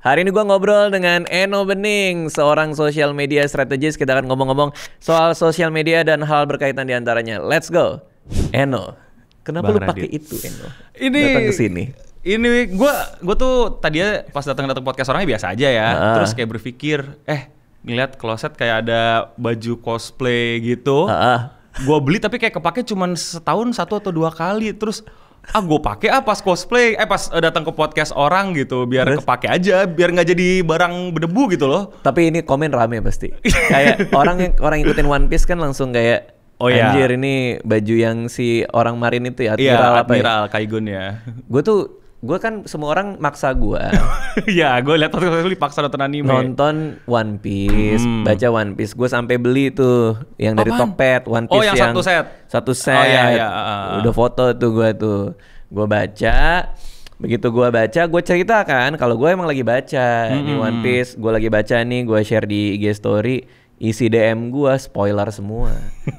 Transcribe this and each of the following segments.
Hari ini gue ngobrol dengan Eno Bening, seorang social media strategist. Kita akan ngomong-ngomong soal social media dan hal berkaitan diantaranya. Let's go. Eno, kenapa Bang lu pakai Radit. itu, Eno? Ini Datang ke sini. Ini gue tuh tadinya pas datang podcast orangnya biasa aja ya. Terus kayak berpikir, ngeliat kloset kayak ada baju cosplay gitu. Gue beli tapi kayak kepake cuman setahun 1 atau 2 kali. Terus gue pakai pas cosplay, pas datang ke podcast orang gitu, biar Terus? kepake aja, biar nggak jadi barang berdebu gitu loh. Tapi ini komen rame pasti. Kayak orang ikutin One Piece kan langsung kayak, Oh iya. anjir ini baju yang si orang marin itu ya, Iya, Admiral apa ya? Admiral Kaigun ya. Gue kan semua orang maksa gue Ya, gue lihat waktu itu dipaksa nonton anime. nonton One Piece, baca One Piece. Gue sampai beli tuh yang dari Apaan? Tokped, One Piece Oh, yang satu set? Satu set. Oh, iya. Udah foto tuh gue tuh. Gue baca. Begitu gue baca, gue cerita kan kalau gue emang lagi baca di One Piece. Gue lagi baca nih, gue share di IG story. Isi DM gue spoiler semua.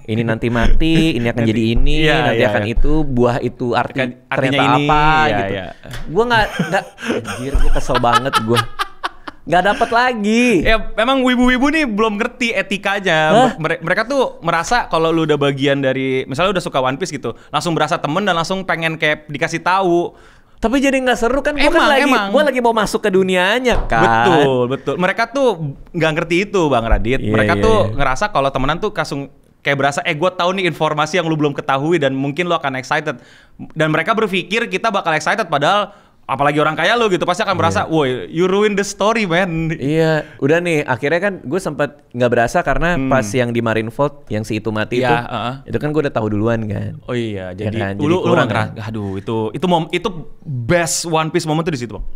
Ini nanti mati, ini akan jadi ini, Iya, nanti iya, akan iya. itu, buah itu Artinya ternyata ini, apa iya, gitu. iya. Gue nggak, anjir, gue kesel banget gue. Nggak dapet lagi. Ya memang wibu-wibu nih belum ngerti etikanya. Mereka tuh merasa kalau lu udah bagian dari, misalnya udah suka One Piece gitu, langsung berasa temen dan langsung pengen kayak dikasih tahu. Tapi jadi nggak seru kan? Gue Emang. lagi mau masuk ke dunianya kan. Betul. Mereka tuh nggak ngerti itu, Bang Radit. Iya, Mereka iya, tuh iya. ngerasa kalau temenan tuh langsung kayak berasa, gue tahu nih informasi yang lu belum ketahui dan mungkin lu akan excited. Dan mereka berpikir kita bakal excited, padahal apalagi orang kaya lu gitu pasti akan merasa, woi, you ruin the story, man. Iya, udah nih. Akhirnya kan gue sempat nggak berasa karena pas yang di Marineford yang si itu mati Iya, itu kan gue udah tahu duluan kan. Oh iya, Ya jadi kan, lu jadi kurang ngerasa, aduh itu best One Piece moment tuh di situ, Bang.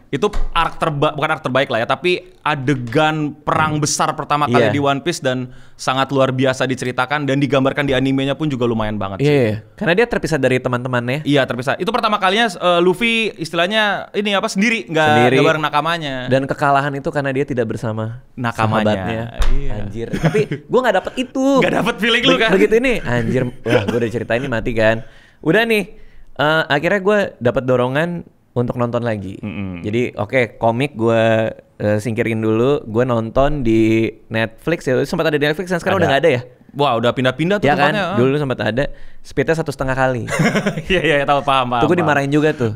Itu bukan arc terbaik lah ya, tapi adegan perang besar pertama kali Iya. di One Piece dan sangat luar biasa diceritakan dan digambarkan di animenya pun juga lumayan banget sih. Iya, karena dia terpisah dari teman-temannya. Iya, terpisah. Itu pertama kalinya Luffy istilahnya ini apa sendiri, Sendiri. nggak bareng nakamanya. Dan kekalahan itu karena dia tidak bersama Nakamanya. sahabatnya. Iya. Anjir. Tapi gue nggak dapet itu. Nggak dapet feeling lu kan? Begitu ini, anjir. Wah, gue udah ceritain ini mati kan. Udah nih. Akhirnya gue dapet dorongan untuk nonton lagi. Jadi oke, komik gue singkirin dulu. Gue nonton di Netflix ya. Sempat ada di Netflix dan sekarang udah nggak ada ya. Wah, udah pindah-pindah tuh Ya kan, tempatnya. dulu sempat ada. Speednya 1,5 kali. Iya, tahu paham. Tuh gue dimarahin juga tuh.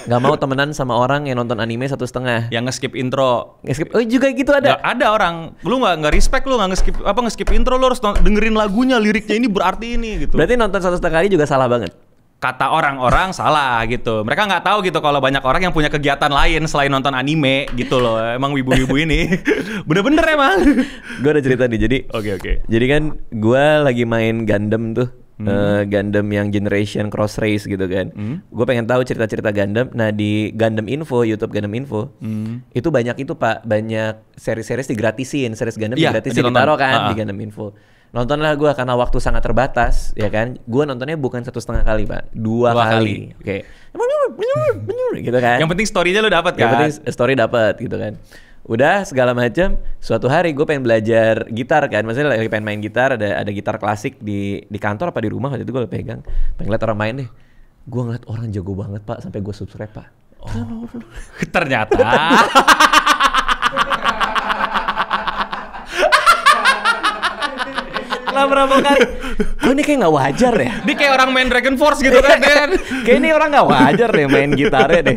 Gak mau temenan sama orang yang nonton anime 1,5. Yang nge-skip intro. Nge-skip. Oh juga gitu ada. Nggak, ada orang, lu nggak respect, lu nggak nge-skip intro, lu harus dengerin lagunya, liriknya ini berarti ini gitu. Berarti nonton 1,5 kali juga salah banget. Kata orang-orang salah gitu. Mereka nggak tahu gitu kalau banyak orang yang punya kegiatan lain selain nonton anime gitu loh. Emang wibu-wibu ini bener-bener emang. Gue ada cerita nih. Jadi Oke. Jadi kan gue lagi main Gundam tuh. Gundam yang Generation Cross Race gitu kan. Gue pengen tahu cerita-cerita Gundam. Nah di Gundam Info, YouTube Gundam Info, itu banyak itu Pak, banyak seri-seri digratisin, series Gundam Iya, digratisin, ditonton. ditaruh kan di Gundam Info. Nontonlah gue karena waktu sangat terbatas, ya kan. Gue nontonnya bukan 1,5 kali Pak, 2 kali. Oke. Gitu kan. Yang penting story-nya lu dapat Yang kan. penting story dapat gitu kan. Udah segala macam. Suatu hari gue pengen belajar gitar kan. Maksudnya lagi pengen main gitar, ada gitar klasik di kantor apa di rumah waktu itu gue pegang. Pengen lihat orang main deh. Gue ngeliat orang jago banget Pak, sampai gue subscribe Pak. Ternyata. Lah berapa kali? Kok ini kayak nggak wajar ya? Dia kayak orang main Dragon Force gitu kan. Kayak ini orang nggak wajar deh main gitarnya deh.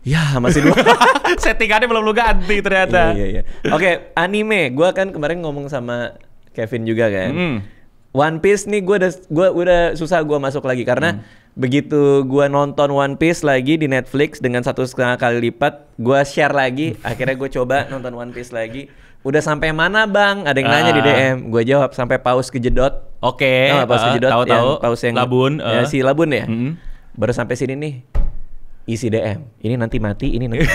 Ya masih dua. Settingannya belum lu ganti ternyata. Iya. Oke, anime. Gua kan kemarin ngomong sama Kevin juga kan. One Piece nih gua udah susah gua masuk lagi karena begitu gua nonton One Piece lagi di Netflix dengan 1,5 kali lipat, gua share lagi. Akhirnya gua coba nonton One Piece lagi. Udah sampai mana Bang? Ada yang nanya di DM. Gua jawab sampai paus kejedot. Oke. Tahu nggak paus kejedot? Tahu. Yang paus yang Labun. Ya, si Labun ya. Baru sampai sini nih. Isi DM. Ini nanti mati, ini nanti.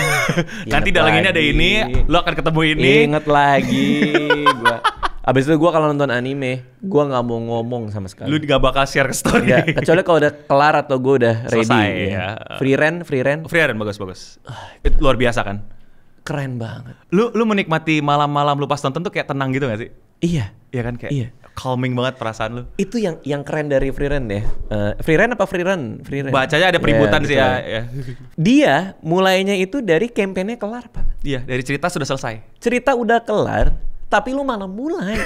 Nanti dalam ini ada ini, lu akan ketemu ini. Ingat lagi gua. Abis itu gue kalau nonton anime, gue nggak mau ngomong sama sekali. Lu gak bakal share ke story. Ya, kecuali kalau udah kelar atau gue udah ready. Selesai, Ya. ya. Free rent. Freeren bagus. Itu luar biasa kan? Keren banget. Lu menikmati malam-malam lu pas nonton tuh kayak tenang gitu gak sih? Iya. Iya kan kayak. Iya. calming banget perasaan lu. Itu yang keren dari Frieren ya. Frieren apa Frieren? Frieren. Bacanya ada peributan sih ya. Dia mulainya itu dari campaign-nya kelar, Pak. Iya, dari cerita sudah selesai. Cerita udah kelar, tapi lu malah mulai.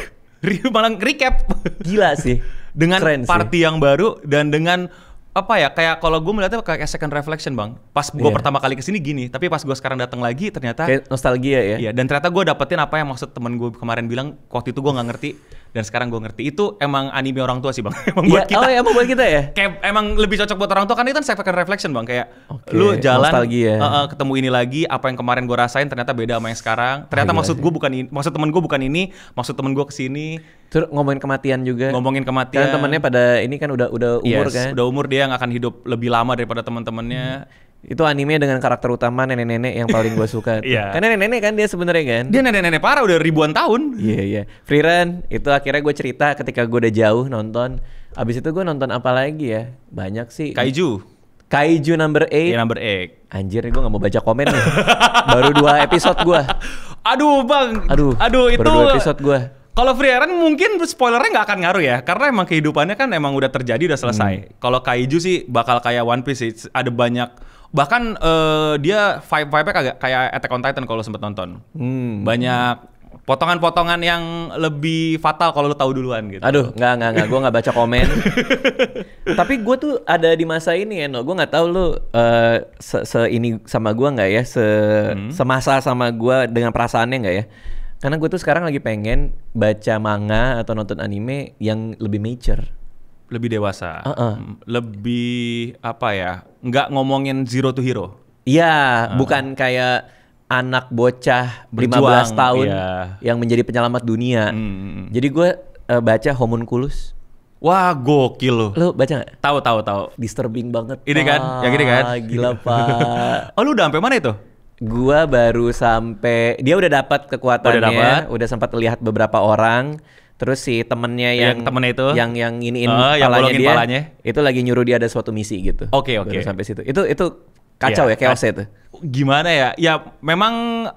Malah recap. Gila sih. Dengan keren party yang baru dan dengan apa ya, kayak kalau gue melihatnya kayak second reflection bang. Pas gue pertama kali kesini gini, tapi pas gue sekarang datang lagi ternyata kayak nostalgia ya. Iya, dan ternyata gue dapetin apa yang maksud temen gue kemarin bilang waktu itu gue nggak ngerti dan sekarang gue ngerti. Itu emang anime orang tua sih bang. Emang buat kita. Oh ya, emang buat kita ya. Kayak emang lebih cocok buat orang tua kan itu kan second reflection bang. Kayak lu jalan ketemu ini lagi, apa yang kemarin gue rasain ternyata beda sama yang sekarang. Ternyata maksud gue bukan ini, maksud temen gue bukan ini, maksud temen gue kesini. Terus ngomongin kematian juga. Ngomongin kematian. Karena temennya pada ini kan udah umur kan. Udah umur, dia yang akan hidup lebih lama daripada teman-temannya. Itu anime dengan karakter utama nenek-nenek yang paling gue suka. Karena nenek-nenek kan dia sebenarnya kan. Dia nenek-nenek parah udah ribuan tahun. Iya. Frieren itu akhirnya gue cerita ketika gue udah jauh nonton. Abis itu gue nonton apa lagi ya? Banyak sih. Kaiju number 8. Iya, number 8. Anjir, gue gak mau baca komen nih. Baru 2 episode gue. Aduh bang. Aduh itu. Baru 2 episode gue. Kalau Frieren mungkin spoilernya nggak akan ngaruh ya, karena emang kehidupannya kan emang udah terjadi, udah selesai. Kalau Kaiju sih bakal kayak One Piece sih, ada banyak, bahkan dia vibe-nya kayak Attack on Titan kalau sempet nonton. Banyak potongan-potongan yang lebih fatal kalau lu tahu duluan gitu. Aduh, nggak, gue nggak baca komen. Tapi gue tuh ada di masa ini ya, gue nggak tahu lu ini sama gue nggak ya, semasa sama gue dengan perasaannya nggak ya? Karena gue tuh sekarang lagi pengen baca manga atau nonton anime yang lebih mature. Lebih dewasa. Lebih apa ya, nggak ngomongin zero to hero. Iya, bukan kayak anak bocah 15 tahun yang menjadi penyelamat dunia. Jadi gue baca Homunculus. Wah, gokil lo. Lo baca gak? Tahu. Disturbing banget. Ini kan, yang ini kan. Gila, Pak. Oh, lu udah sampai mana itu? Gua baru sampai, dia udah dapat kekuatannya, udah sempat lihat beberapa orang. Terus si temennya yang itu yang iniin palanya dia, itu lagi nyuruh dia ada suatu misi gitu. Oke. Baru sampai situ. Itu kacau ya, chaos itu. Gimana ya? Ya memang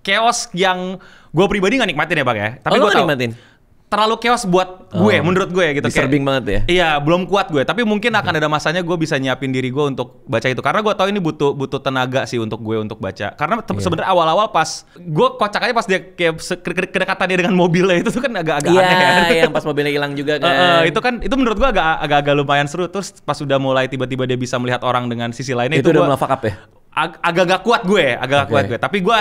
chaos yang gue pribadi nggak nikmatin ya bang ya. Tapi gue nikmatin. Terlalu chaos buat gue, menurut gue gitu. Disturbing banget ya? Iya, belum kuat gue. Tapi mungkin akan ada masanya gue bisa nyiapin diri gue untuk baca itu. Karena gue tahu ini butuh tenaga sih untuk gue untuk baca. Karena sebenarnya awal-awal pas gue kocak aja pas dia kayak kedekatannya dengan mobilnya itu tuh kan agak-agak aneh kan. Iya, yang pas mobilnya hilang juga kan. Itu menurut gue agak-agak lumayan seru. Terus pas udah mulai tiba-tiba dia bisa melihat orang dengan sisi lainnya itu udah mulai fuck up ya? Agak-agak kuat gue, kuat gue. Tapi gue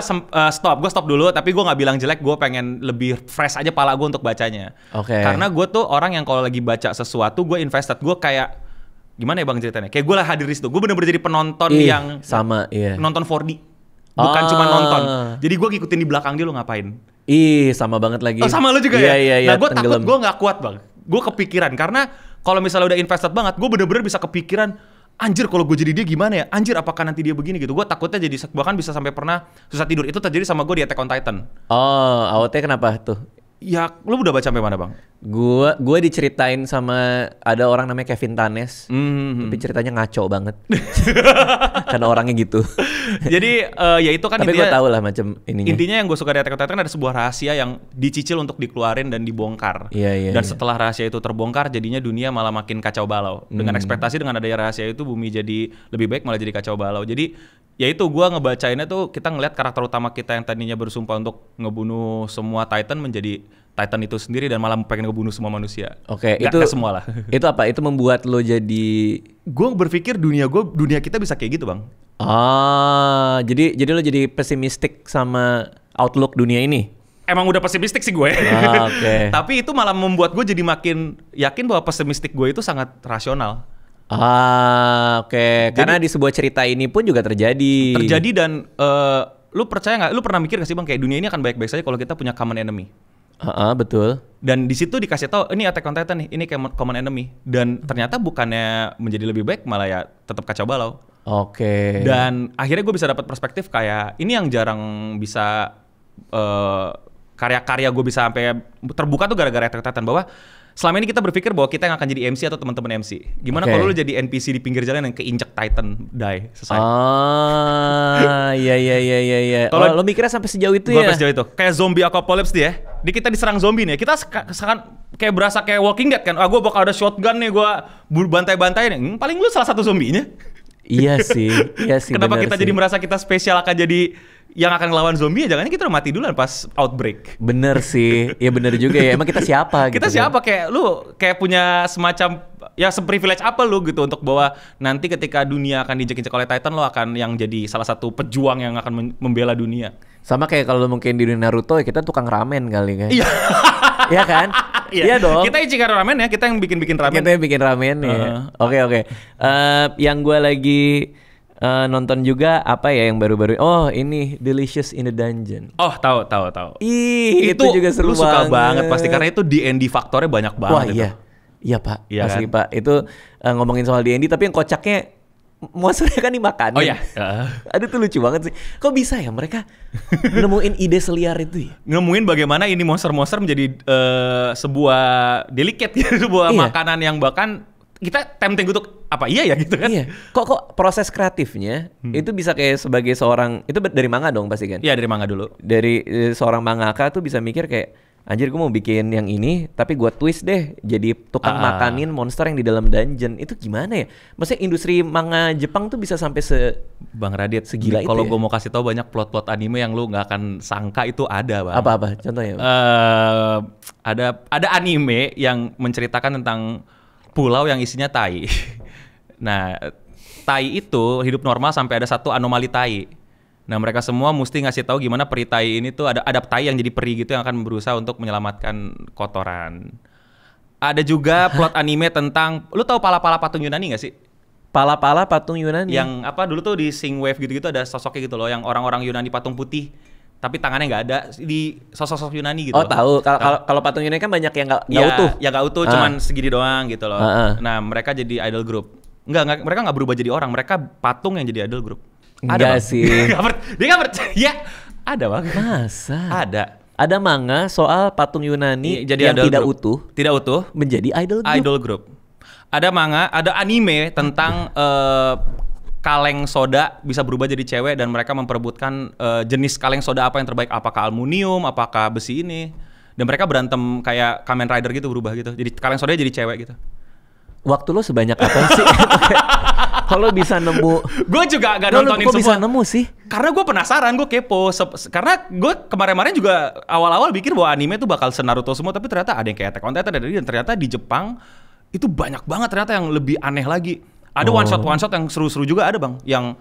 stop dulu. Tapi gue nggak bilang jelek. Gue pengen lebih fresh aja pala gue untuk bacanya. Karena gue tuh orang yang kalau lagi baca sesuatu, gue invested. Gue kayak gimana ya bang ceritanya? Kayak gue lah hadir di situ. Gue bener-bener jadi penonton yang nonton 4D, bukan cuma nonton. Jadi gue ngikutin di belakang dia lu ngapain. Sama banget lagi. Oh, sama lu juga ya? Iya, nah gue takut gue nggak kuat bang. Gue kepikiran karena kalau misalnya udah invested banget, gue bener-bener bisa kepikiran. Anjir kalau gue jadi dia gimana ya? Anjir apakah nanti dia begini gitu? Gue takutnya jadi bahkan bisa sampai pernah susah tidur. Itu terjadi sama gue di Attack on Titan. Oh, awalnya kenapa tuh? Ya, lu udah baca sampai mana bang? Gue diceritain sama ada orang namanya Kevin Tanes, tapi ceritanya ngaco banget. Karena orangnya gitu. Jadi ya itu kan. Tapi gue tau lah macam ininya. Intinya yang gue suka dari Attack on Titan ada sebuah rahasia yang dicicil untuk dikeluarin dan dibongkar. Dan setelah rahasia itu terbongkar, jadinya dunia malah makin kacau balau. Dengan ekspektasi dengan adanya rahasia itu bumi jadi lebih baik malah jadi kacau balau. Jadi ya itu gue ngebacainnya tuh kita ngeliat karakter utama kita yang tadinya bersumpah untuk ngebunuh semua Titan menjadi Titan itu sendiri dan malah pengen ngebunuh semua manusia. Itu semua lah. Itu apa? Itu membuat lo jadi. Gue berpikir dunia kita bisa kayak gitu bang. Jadi lo jadi pesimistik sama outlook dunia ini. Emang udah pesimistik sih gue. Tapi itu malah membuat gue jadi makin yakin bahwa pesimistik gue itu sangat rasional. Karena di sebuah cerita ini pun juga terjadi. Dan lu percaya nggak? Lu pernah mikir gak sih bang kayak dunia ini akan baik-baik saja kalau kita punya common enemy? Betul. Dan di situ dikasih tahu ini Attack on Titan nih, ini common enemy. Dan ternyata bukannya menjadi lebih baik, malah ya tetap kacau balau. Dan akhirnya gue bisa dapat perspektif kayak ini yang jarang bisa karya-karya gue bisa sampai terbuka tuh gara-gara Attack on Titan, bahwa selama ini kita berpikir bahwa kita yang akan jadi MC atau teman-teman MC. Gimana kalau lu jadi NPC di pinggir jalan yang keinjek Titan die selesai. Iya. Kalau lo mikirnya sampai sejauh itu ya? Sampai sejauh itu. Kayak zombie apocalypse dia. Di kita diserang zombie nih. Kita kayak berasa kayak Walking Dead kan. Gue bakal ada shotgun nih, gue bantai-bantai nih. Paling lu salah satu zombinya. Iya sih. Kenapa kita jadi merasa kita spesial akan jadi yang akan ngelawan zombie ya? Jangan kita udah mati duluan pas outbreak. Bener sih. Ya bener juga ya. Emang kita siapa gitu? Kita siapa? Kayak lu kayak punya semacam ya seprivilege apa lu gitu untuk bahwa nanti ketika dunia akan diinjek-injek oleh Titan, lo akan yang jadi salah satu pejuang yang akan membela dunia. Sama kayak kalau mungkin di Naruto ya kita tukang ramen kali kan. Iya. Iya kan? Iya dong. Kita Ichigo ramen ya, kita yang bikin ramen. Kita yang bikin ramen ya. Oke. Yang gue lagi nonton juga apa ya yang baru-baru? Oh, ini Delicious in the Dungeon. Oh, tahu. Ih, itu juga seru banget. Lu suka banget pasti karena itu D&D faktornya banyak banget. Wah, iya. Iya, Pak. Iya, asli, kan? Pak. Itu ngomongin soal D&D tapi yang kocaknya monsternya kan dimakanin. Oh iya. Aduh tuh lucu banget sih. Kok bisa ya mereka nemuin ide seliar itu ya? Nemuin bagaimana ini monster-monster menjadi sebuah delicate gitu, sebuah makanan yang bahkan kita tempting untuk apa iya ya gitu kan? Iya. Kok proses kreatifnya itu bisa kayak sebagai seorang, itu dari manga dong pasti kan? Iya, dari manga dulu. Dari seorang mangaka tuh bisa mikir kayak anjir gue mau bikin yang ini tapi gue twist deh jadi tukang makanin monster yang di dalam dungeon. Itu gimana ya? Maksudnya industri manga Jepang tuh bisa sampai Bang Radit segila itu. Kalau ya? gue mau kasih tahu banyak plot-plot anime yang lu nggak akan sangka itu ada, Bang. Apa contohnya? Ada anime yang menceritakan tentang pulau yang isinya tai. Nah, tai itu hidup normal sampai ada satu anomali tai. Nah, mereka semua mesti ngasih tahu gimana peri tai ini tuh ada tai yang jadi peri gitu yang akan berusaha untuk menyelamatkan kotoran. Ada juga plot anime tentang, lu tahu pala-pala patung Yunani gak sih? Pala-pala patung Yunani? Yang apa dulu tuh di Sing Wave gitu-gitu ada sosoknya gitu loh, yang orang-orang Yunani patung putih. Tapi tangannya nggak ada di sosok-sosok Yunani gitu. Oh, tahu. Kalau patung Yunani kan banyak yang nggak utuh. Ya nggak utuh, cuman segini doang gitu loh. Nah, mereka jadi idol group. Mereka nggak berubah jadi orang. Mereka patung yang jadi idol group. Enggak sih. Dia nggak percaya. Ada, Bang. Masa? Ada manga soal patung Yunani yang tidak utuh menjadi idol group. Ada manga, ada anime tentang kaleng soda bisa berubah jadi cewek dan mereka memperebutkan jenis kaleng soda apa yang terbaik, apakah aluminium, apakah besi ini, dan mereka berantem kayak Kamen Rider gitu, berubah gitu, jadi kaleng soda jadi cewek gitu. Waktu lo sebanyak apa sih? Kalau bisa nemu, gue juga gak nontonin semua. Kok bisa nemu sih? Karena gue penasaran, gue kepo. Karena gue kemarin-kemarin juga awal-awal pikir bahwa anime tuh bakal se-Naruto semua, tapi ternyata ada yang kayak Attack on Titan dan ternyata di Jepang itu banyak banget ternyata yang lebih aneh lagi. Ada one shot yang seru-seru juga ada, Bang. Yang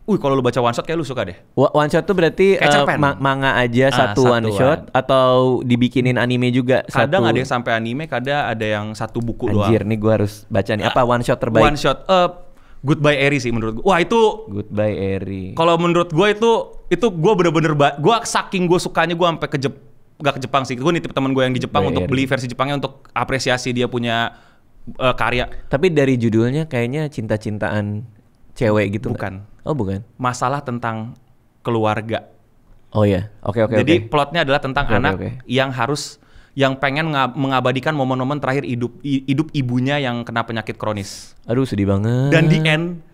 kalau lu baca one shot kayak lu suka deh. One shot tuh berarti manga aja satu one shot atau dibikinin anime juga? Kadang ada yang sampai anime, kadang ada yang satu buku doang. Anjir, nih gue harus baca nih. Apa one shot terbaik? One shot Goodbye Eri sih menurut gue. Wah, itu Goodbye Eri. Kalau menurut gue itu gue bener-bener gue saking gue sukanya gue sampai gak ke Jepang sih. Gue nitip teman gue yang di Jepang untuk beli versi Jepangnya untuk apresiasi dia punya karya. Tapi dari judulnya kayaknya cinta-cintaan cewek gitu. Bukan. Oh, bukan. Masalah tentang keluarga. Oh ya. Oke. Jadi plotnya adalah tentang anak yang pengen mengabadikan momen-momen terakhir hidup ibunya yang kena penyakit kronis. Aduh, sedih banget. Dan di end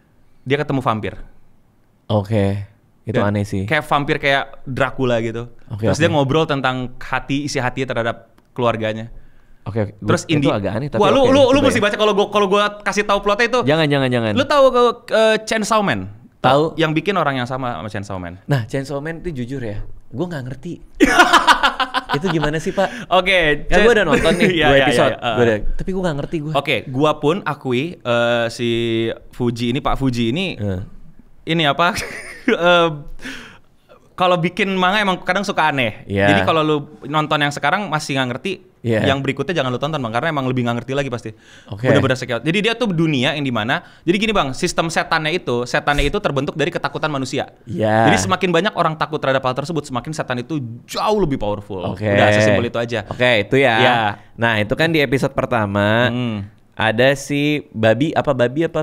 dia ketemu vampir. Oke. Itu aneh sih. Kayak vampir kayak Dracula gitu. Terus dia ngobrol tentang isi hatinya terhadap keluarganya. Oke. Terus itu agak aneh tapi. Wah, lu mesti baca kalau gua kasih tahu plotnya itu. Jangan. Lu tahu Chainsaw Man? Tahu. Yang bikin orang yang sama Chainsaw Man. Nah, Chainsaw Man itu jujur ya, gua nggak ngerti. Itu gimana sih, Pak? Oke. Kan gua udah nonton nih 2 episode. Tapi gua nggak ngerti gua. Oke, gua pun akui si Pak Fuji ini ini apa? Kalau bikin manga emang kadang suka aneh. Jadi kalau lu nonton yang sekarang masih nggak ngerti, yang berikutnya jangan lu tonton, Bang, karena emang lebih nggak ngerti lagi pasti. Bener-bener sekian. Jadi dia tuh dunia yang dimana, jadi gini, Bang, sistem setannya itu terbentuk dari ketakutan manusia. Jadi semakin banyak orang takut terhadap hal tersebut, semakin setan itu jauh lebih powerful. Udah sesimpel itu aja. Itu ya. Nah, itu kan di episode pertama. Ada si babi apa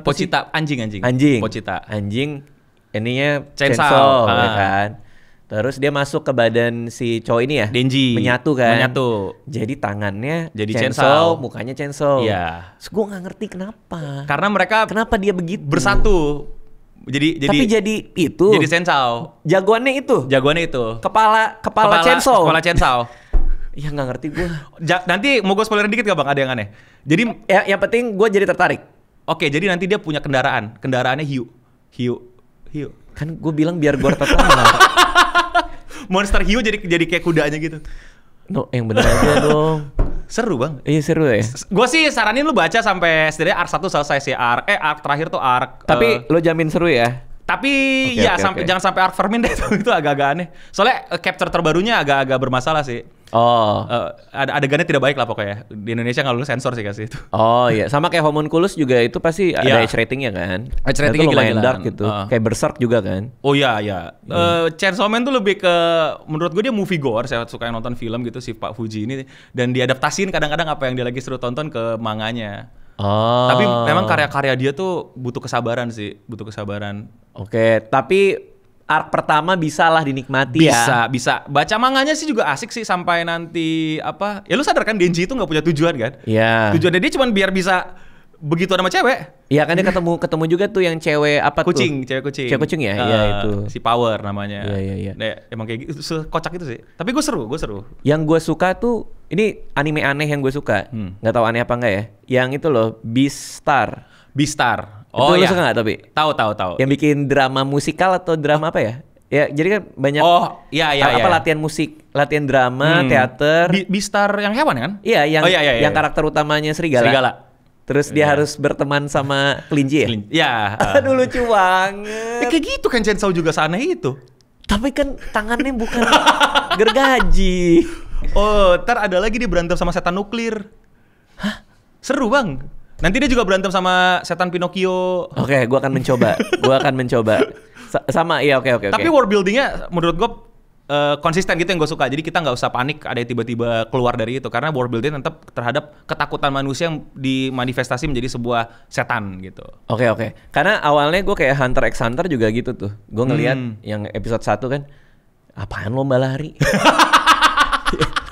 Pochita, anjing. Pochita. Anjing ininya chainsaw ya kan. Terus dia masuk ke badan si cowok ini ya, Denji. menyatu kan. Menyatu. Jadi tangannya jadi Chainsaw, mukanya Chainsaw. Iya. Terus gue nggak ngerti kenapa. Karena mereka Kenapa dia begitu? bersatu. Tapi jadi itu. Jadi Chainsaw. Jagoannya itu. Kepala Chainsaw. Kepala Chainsaw. Ya nggak ngerti gue. Nanti mau gue spoilerin dikit gak bang? Ada yang aneh. Jadi yang penting gue jadi tertarik. Oke, jadi nanti dia punya kendaraan. Kendaraannya hiu. Kan gue bilang biar gue tertarik. Monster hiu jadi kayak kudanya gitu. No, yang bener aja dong. Seru bang. Iya seru ya. Gue sih saranin lu baca sampai setidaknya arc 1 selesai sih. Arc terakhir tuh arc. Tapi lo jamin seru ya? Tapi jangan sampai arc Vermin deh. Itu agak-agak aneh. Soalnya capture terbarunya agak-agak bermasalah sih. Oh. Ada adegannya tidak baik lah pokoknya. Di Indonesia nggak lulus sensor sih kasih itu. Oh iya, sama kayak Homunculus juga itu pasti ada H ratingnya kan. H ratingnya lumayan dark gitu. Kayak Berserk juga kan. Oh iya. Chainsaw Man tuh lebih ke, menurut gue dia movie goer. Saya suka yang nonton film gitu si Pak Fuji ini. Dan diadaptasiin kadang-kadang apa yang dia lagi seru tonton ke manganya. Oh. Tapi memang karya-karya dia tuh butuh kesabaran sih. Oke, tapi arc pertama bisa lah dinikmati ya. Bisa. Baca manganya sih juga asik sih sampai nanti apa? Ya lu sadar kan Denji itu nggak punya tujuan kan? Iya. Tujuannya dia cuma biar bisa begitu sama cewek. Iya kan dia ketemu juga tuh yang cewek apa kucing, tuh? Cewek kucing. Cewek kucing ya? Iya itu. Si Power namanya. Iya. Nah, emang kayak gitu, kocak itu sih. Tapi gue seru. Yang gue suka tuh ini anime aneh yang gue suka. Nggak tahu aneh apa enggak ya? Yang itu loh, Beastar. Oh itu iya. Lu suka nggak tapi? Tahu. Yang bikin drama musikal atau drama apa ya? Ya jadi kan banyak. Oh iya. Latihan musik, latihan drama, teater. Beastar yang hewan kan? Iya, yang karakter utamanya serigala. Terus dia harus berteman sama kelinci ya? Iya. Aduh lucu banget. Kayak gitu kan Chainsaw juga seaneh itu. Tapi kan tangannya bukan gergaji. Oh, ntar ada lagi dia berantem sama setan nuklir. Hah? Seru bang. Nanti dia juga berantem sama setan Pinocchio. Oke, gua akan mencoba. Sama, iya oke. Tapi world buildingnya menurut gua konsisten gitu yang gue suka. Jadi kita nggak usah panik ada yang tiba-tiba keluar dari itu. Karena world building tetap terhadap ketakutan manusia yang dimanifestasi menjadi sebuah setan gitu. Oke. Karena awalnya gue kayak Hunter x Hunter juga gitu tuh. Gue ngelihat yang episode 1 kan, apaan lomba lari?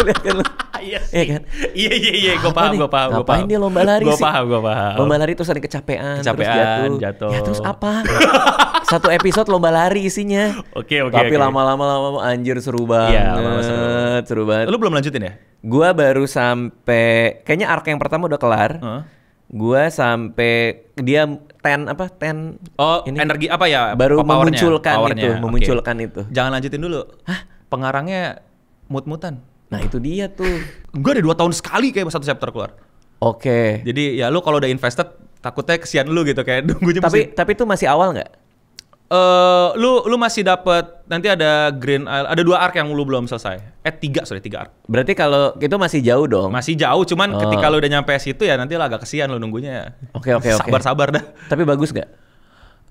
Lihat kan lu? Iya kan? Iya, gue paham. Ngapain dia lomba lari sih? Gue paham. Lomba lari terus ada kecapean terus jatuh. Ya terus apa? Satu episode lomba lari isinya. Oke. Tapi lama-lama anjir seru banget. Iya, seru banget. Lu belum lanjutin ya? Gua baru sampai kayaknya arc yang pertama udah kelar. Gua sampai dia 10 Oh, ini energi apa ya? Baru powernya. memunculkan itu. Jangan lanjutin dulu. Hah? Pengarangnya mut-mutan. Nah itu dia tuh. Gue ada 2 tahun sekali kayak satu chapter keluar. Oke. Jadi ya lu kalau udah invested takutnya kesian lu gitu kayak nunggunya. Tapi itu masih awal nggak? Lu masih dapat nanti ada Green Isle, ada 2 arc yang lu belum selesai. 3 arc. Berarti kalau itu masih jauh dong. Masih jauh, cuman ketika lu udah nyampe situ ya nanti lah agak kesian lu nunggunya. Oke. Sabar dah. Tapi bagus nggak?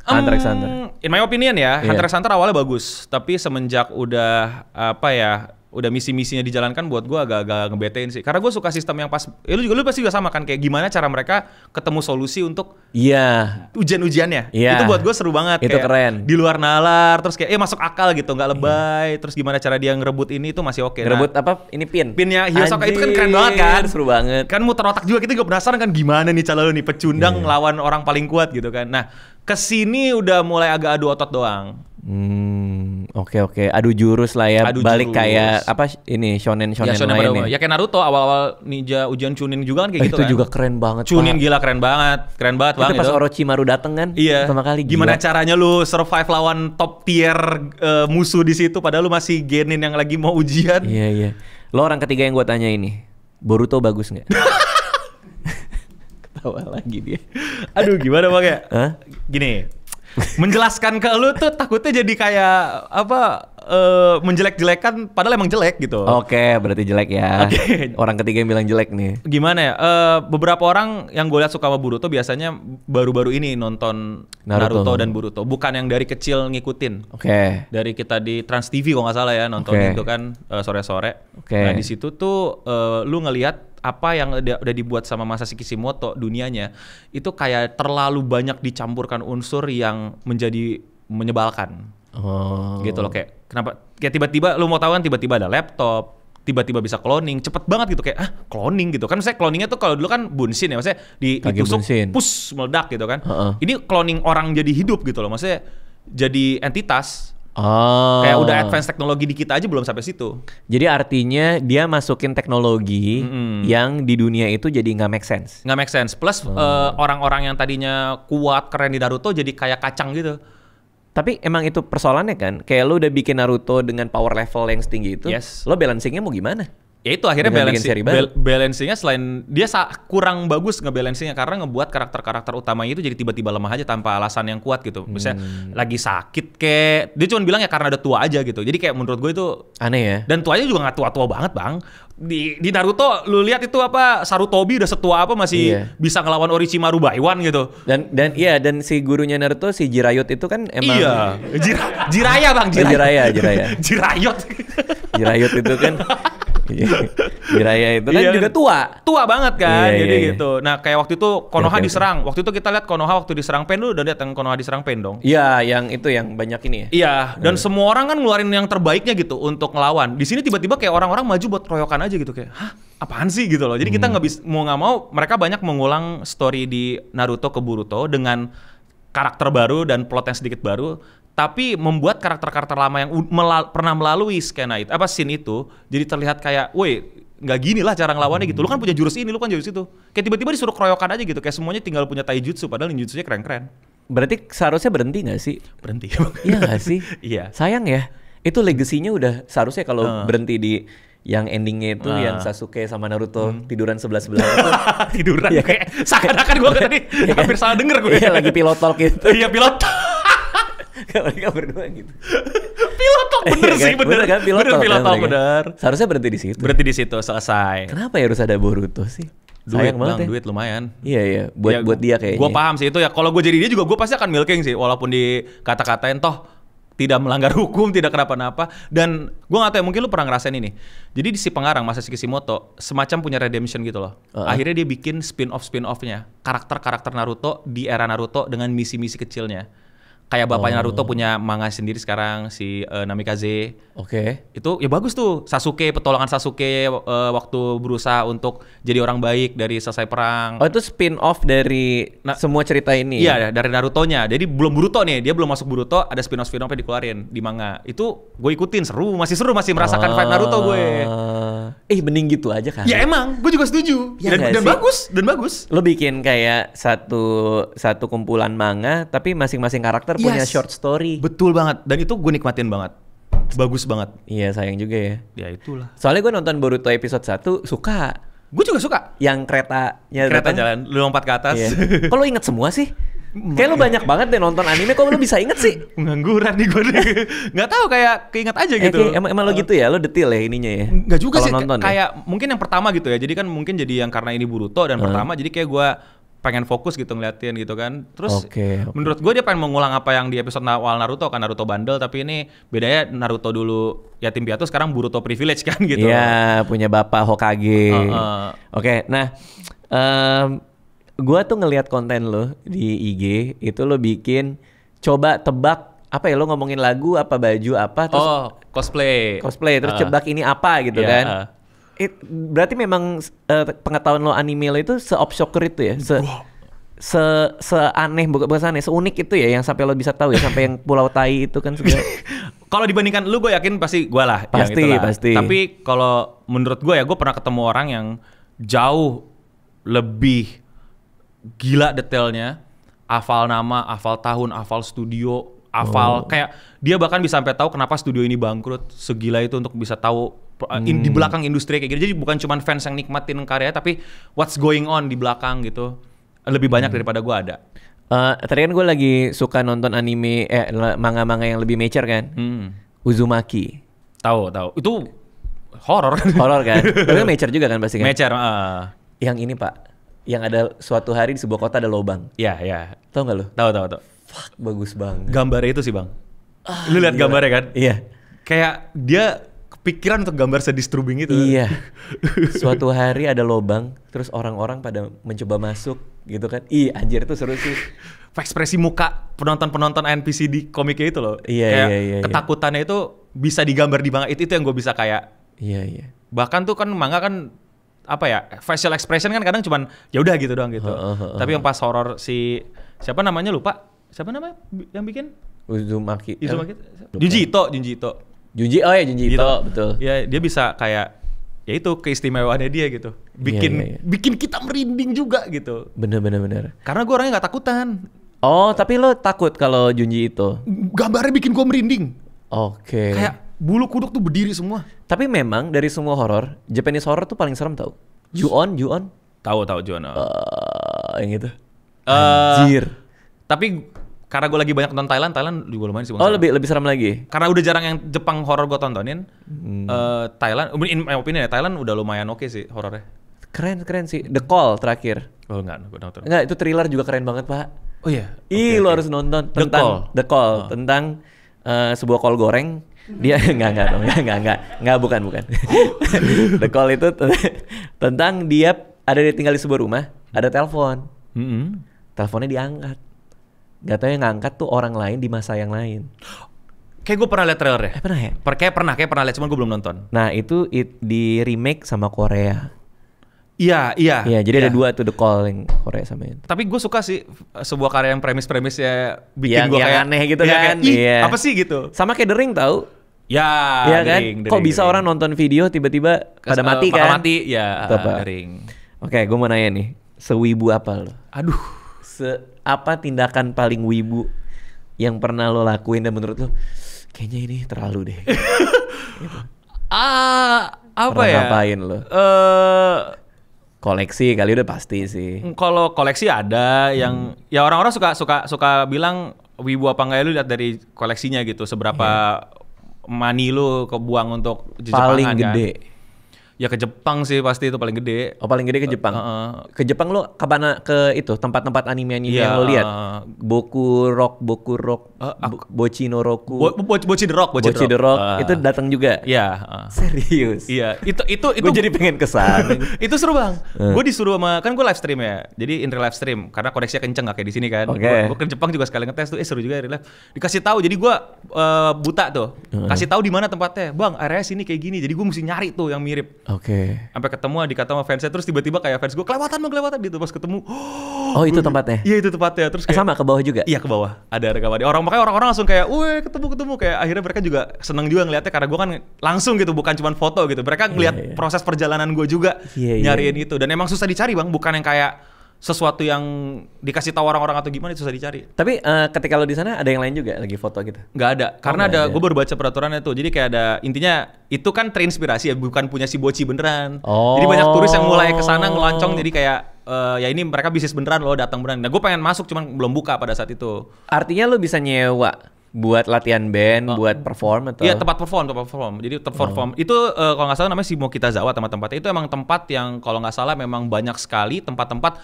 Hunter x Hunter. In my opinion ya, Hunter x Hunter awalnya bagus, tapi semenjak udah udah misi-misinya dijalankan buat gue agak-agak ngebetein sih. Karena gue suka sistem yang pas. Lu pasti juga sama kan, kayak gimana cara mereka ketemu solusi untuk ujian-ujiannya. Itu buat gue seru banget. Itu kayak keren. Di luar nalar, terus kayak masuk akal gitu, nggak lebay. Terus gimana cara dia ngerebut ini itu masih oke. Ngerebut apa? Ini pin. Pinnya Hisoka itu kan keren banget kan. Seru banget. Kan muter otak juga, kita juga penasaran kan gimana nih cara lu nih pecundang lawan orang paling kuat gitu kan. Nah, kesini udah mulai agak adu otot doang. Oke. Adu jurus lah ya. Balik kayak apa ini shonen lain ya. Ya kayak Naruto awal-awal ninja ujian Chunin juga kan kayak gitu kan. Itu kan. juga keren banget. Chunin gila keren banget itu pas Orochimaru dateng kan. Iya. Pertama kali gimana caranya lu survive lawan top tier musuh di situ padahal lu masih genin yang lagi mau ujian. Iya. Lo orang ketiga yang gue tanya ini, Boruto bagus nggak? Ketawa lagi dia. Aduh gimana bang ya? Gini. Menjelaskan ke lu tuh takutnya jadi kayak menjelek-jelekan padahal emang jelek gitu. Oke, berarti jelek ya. Orang ketiga yang bilang jelek nih. Gimana ya? Beberapa orang yang gue lihat suka sama Boruto biasanya baru-baru ini nonton Naruto dan Boruto, bukan yang dari kecil ngikutin. Dari kita di Trans TV kalau nggak salah ya nonton itu kan sore-sore. Nah di situ tuh lu ngelihat apa yang udah dibuat sama Masashi Kishimoto dunianya itu kayak terlalu banyak dicampurkan unsur yang menjadi menyebalkan. Gitu loh, kayak Kenapa? Kayak tiba-tiba lu mau tahu kan tiba-tiba ada laptop, tiba-tiba bisa cloning, cepet banget gitu kayak cloning gitu kan. Misalnya cloningnya tuh kalau dulu kan bunsin ya, maksudnya ditusuk pus meledak gitu kan. Ini cloning orang jadi hidup gitu loh, maksudnya jadi entitas. Kayak udah advance teknologi di kita aja belum sampai situ. Jadi artinya dia masukin teknologi yang di dunia itu jadi nggak make sense. Nggak make sense. Plus orang-orang yang tadinya kuat keren di Naruto jadi kayak kacang gitu. Tapi emang itu persoalannya kan, kayak lu udah bikin Naruto dengan power level yang setinggi itu, lo balancingnya mau gimana? Ya itu akhirnya balancingnya selain dia kurang bagus ngebalancingnya karena ngebuat karakter-karakter utamanya itu jadi tiba-tiba lemah aja tanpa alasan yang kuat gitu. Misalnya lagi sakit kayak, dia cuma bilang ya karena udah tua aja gitu. Jadi kayak menurut gue itu aneh ya. Dan tuanya juga nggak tua-tua banget bang. Di Naruto lu lihat itu apa, Sarutobi udah setua apa masih bisa ngelawan Orochimaru Baiwan gitu. Dan si gurunya Naruto si Jiraiya itu kan emang Jiraiya bang, Jiraiya. Jiraiya itu kan Jiraiya itu kan juga tua banget kan, jadi gitu. Nah kayak waktu itu Konoha diserang, waktu itu kita lihat Konoha waktu diserang Pain, lu udah lihat yang Konoha diserang Pain dong? Iya, yang itu yang banyak ini ya. Iya, dan semua orang kan ngeluarin yang terbaiknya gitu untuk ngelawan. Di sini tiba-tiba kayak orang-orang maju buat royokan aja gitu kayak, hah apaan sih gitu loh. Jadi kita nggak bisa, mau nggak mau mereka banyak mengulang story di Naruto ke Boruto dengan karakter baru dan plot yang sedikit baru. Tapi membuat karakter-karakter lama yang pernah melalui scene itu jadi terlihat kayak, woi nggak gini lah cara ngelawannya gitu. Lu kan punya jurus ini, lu kan jurus itu. Kayak tiba-tiba disuruh keroyokan aja gitu. Kayak semuanya tinggal punya taijutsu padahal ninjutsunya keren-keren. Berarti seharusnya berhenti nggak sih? Berhenti. Iya nggak sih? Iya. Sayang ya. Itu legasinya udah seharusnya kalau berhenti di yang endingnya itu yang Sasuke sama Naruto tiduran sebelah-sebelahan. Tiduran ya, kayak seakan-akan gue tadi hampir salah denger gue. Iya lagi pilot talk gitu. Iya pilot talk. Mereka berdua gitu. Pilot talk bener sih, bener kan pilot talk bener. Seharusnya berhenti di situ. Berhenti di situ selesai. Kenapa ya harus ada Boruto sih? Sayang banget ya. Duit lumayan. Iya buat dia kayaknya. Gue paham sih itu ya. Kalau gue jadi dia juga gue pasti akan milking sih, walaupun dikata-katain toh tidak melanggar hukum, tidak kenapa-napa. Dan gue gak tahu ya, mungkin lu pernah ngerasain ini. Jadi si pengarang Masashi Kishimoto semacam punya redemption gitu loh. Akhirnya dia bikin spin-off-nya karakter-karakter Naruto di era Naruto dengan misi-misi kecilnya. Kayak bapaknya Naruto punya manga sendiri sekarang, si Namikaze. Oke. Itu ya bagus tuh. Sasuke, petolongan Sasuke waktu berusaha untuk jadi orang baik dari selesai perang. Oh itu spin-off dari semua cerita ini? Iya, dari Naruto-nya. Jadi belum Boruto nih, dia belum masuk Boruto, ada spin-off-nya dikeluarin di manga. Itu gue ikutin, seru, masih merasakan fight Naruto gue. Mending gitu aja kan? Ya emang, gue juga setuju. Ya, dan bagus. Lo bikin kayak satu kumpulan manga, tapi masing-masing karakter punya short story. Betul banget. Dan itu gue nikmatin banget. Bagus banget. Iya sayang juga ya. Ya itulah. Soalnya gue nonton Boruto episode 1 suka. Gue juga suka. Yang kereta jalan, lu lompat ke atas. Iya. Kok lu inget semua sih? Kayak lu banyak banget deh nonton anime, kok lu bisa inget sih? Pengangguran nih gue. Nggak tahu, kayak keinget aja gitu. Emang lo gitu ya? Lo detail ya ininya ya? Nggak juga sih, nonton kayak mungkin yang pertama gitu ya. Jadi kan mungkin jadi yang karena ini Boruto dan pertama, jadi kayak gue pengen fokus gitu ngeliatin gitu kan. Terus menurut gue dia pengen mengulang apa yang di episode awal Naruto kan, Naruto bandel, tapi ini bedanya Naruto dulu yatim piatu, sekarang Boruto privilege kan gitu. Iya, punya bapak Hokage. Oke, nah gue tuh ngelihat konten lo di IG, itu lo bikin coba tebak apa ya, lo ngomongin lagu apa baju apa terus cosplay terus tebak ini apa gitu kan. Berarti memang pengetahuan lo anime lo itu se-off shocker itu ya, seaneh bukan aneh, seunik itu ya yang sampai lo bisa tahu ya, sampai yang Pulau Tai itu kan segala. Kalau dibandingkan lu, gue yakin pasti gue lah. Pasti. Tapi kalau menurut gue ya, gue pernah ketemu orang yang jauh lebih gila detailnya, hafal nama, hafal tahun, hafal studio, kayak dia bahkan bisa sampai tahu kenapa studio ini bangkrut, segila itu untuk bisa tahu di belakang industri kayak gitu. Jadi bukan cuma fans yang nikmatin karya, tapi what's going on di belakang gitu lebih banyak daripada gue ada. Tadi kan gue lagi suka nonton anime, manga-manga yang lebih mature kan. Uzumaki. Tahu. Itu horor kan. Tapi mature juga kan pasti kan. Mature. Yang ini Pak, yang ada suatu hari di sebuah kota ada lobang. Iya. Tahu nggak lo? Tahu. Fuck, bagus banget. Gambarnya itu sih bang. Lu lihat gambarnya kan? Iya. Kayak dia kepikiran untuk gambar se-disturbing itu. Iya. Suatu hari ada lobang, terus orang-orang pada mencoba masuk gitu kan. Ih anjir itu seru sih. Ekspresi muka penonton NPC di komiknya itu loh. Iya. Ketakutannya itu bisa digambar di manga itu yang gue bisa kayak. Iya. Bahkan tuh kan manga kan apa ya, facial expression kan kadang cuman ya udah gitu doang gitu. Tapi yang pas horor si siapa namanya lupa. Siapa namanya yang bikin? Uzumaki. Junji Ito. Junji Ito, betul. Ya dia bisa kayak ya itu keistimewaannya dia gitu. Bikin kita merinding juga gitu. Bener. Karena gue orangnya nggak takutan. Oh, tapi lo takut kalau Junji Ito? Gambarnya bikin gue merinding. Oke. Kayak bulu kuduk tuh berdiri semua. Tapi memang dari semua horor, Japanese horror tuh paling serem tau. Ju-on. Tahu Ju-on. Yang itu. Anjir. Tapi karena gue lagi banyak nonton Thailand juga lumayan sih. Oh, lebih serem lagi. Karena udah jarang yang Jepang horor gue tontonin. Thailand, in my opinion ya, Thailand udah lumayan oke sih horornya. Keren sih. The Call terakhir. Oh enggak, gue nonton. Enggak, itu thriller juga keren banget, Pak. Oh iya. Lo harus nonton tentang The Call, tentang sebuah kol goreng. Dia enggak, bukan. The Call itu tentang dia tinggal di sebuah rumah, ada telepon. Teleponnya diangkat. Gak tau yang ngangkat tuh orang lain di masa yang lain. Kayak gue pernah liat trailernya. Pernah ya? Kayak pernah liat, cuman gue belum nonton. Nah itu di remake sama Korea. Iya. Jadi ada dua tuh The Call yang Korea sama itu. Tapi gue suka sih sebuah karya yang premisnya bikin gue kayak aneh gitu kan. Apa sih gitu. Sama kayak The Ring tau. Ya, kan? Kok bisa orang nonton video tiba-tiba pada mati kan? Pada mati, ya. The Ring. Oke, gue mau nanya nih. Sewibu apa lo? Aduh. Apa tindakan paling wibu yang pernah lo lakuin dan menurut lo kayaknya ini terlalu deh? Gitu. Apa ya? Ngapain lo? Koleksi kali udah pasti sih. Kalau koleksi ada yang ya orang-orang suka bilang wibu apa enggak, lu lihat dari koleksinya gitu, seberapa money lu kebuang untuk Jepangan paling gede. Kan? Ya ke Jepang sih pasti itu paling gede. Oh paling gede ke Jepang. Ke Jepang lo kapan ke itu tempat-tempat anime yang lo lihat? Boku Rock, Bochi no Roku. Bochi the Rock. Itu datang juga. Iya. Serius. Iya. Itu. Gue jadi pengen kesana. Itu seru bang. Gue disuruh sama kan gue live stream ya. Jadi in real live stream karena koneksinya kenceng gak kayak di sini kan. Gue ke Jepang juga sekali ngetes tuh. Seru juga real live. Dikasih tahu. Jadi gue buta tuh. Kasih tahu di mana tempatnya. Bang area sini kayak gini. Jadi gue mesti nyari tuh yang mirip. Oke. Sampai ketemu dikata sama fansnya, terus tiba-tiba kayak fans gue kelewatan gitu pas ketemu. Oh itu tempatnya? Iya itu tempatnya. Terus kayak, sama ke bawah juga? Iya ke bawah. Ada rekamannya. Orang-orang langsung kayak, wih ketemu kayak akhirnya mereka juga seneng juga ngeliatnya karena gue kan langsung gitu, bukan cuma foto gitu. Mereka ngeliat proses perjalanan gue juga nyariin itu. Dan emang susah dicari bang, bukan yang kayak sesuatu yang dikasih tahu orang-orang atau gimana itu susah dicari. Tapi ketika lo di sana ada yang lain juga lagi foto gitu? Nggak ada, karena gue baru baca peraturannya tuh. Jadi kayak ada intinya itu kan terinspirasi ya, bukan punya si Bochi beneran. Jadi banyak turis yang mulai kesana ngelancong. Jadi kayak ya ini mereka bisnis beneran loh, datang beneran. Nah gue pengen masuk cuman belum buka pada saat itu. Artinya lo bisa nyewa buat latihan band, buat perform atau? Iya tempat perform. Jadi perform itu kalau nggak salah namanya Shimokitazawa tempat-tempatnya. Itu emang tempat yang kalau nggak salah memang banyak sekali tempat-tempat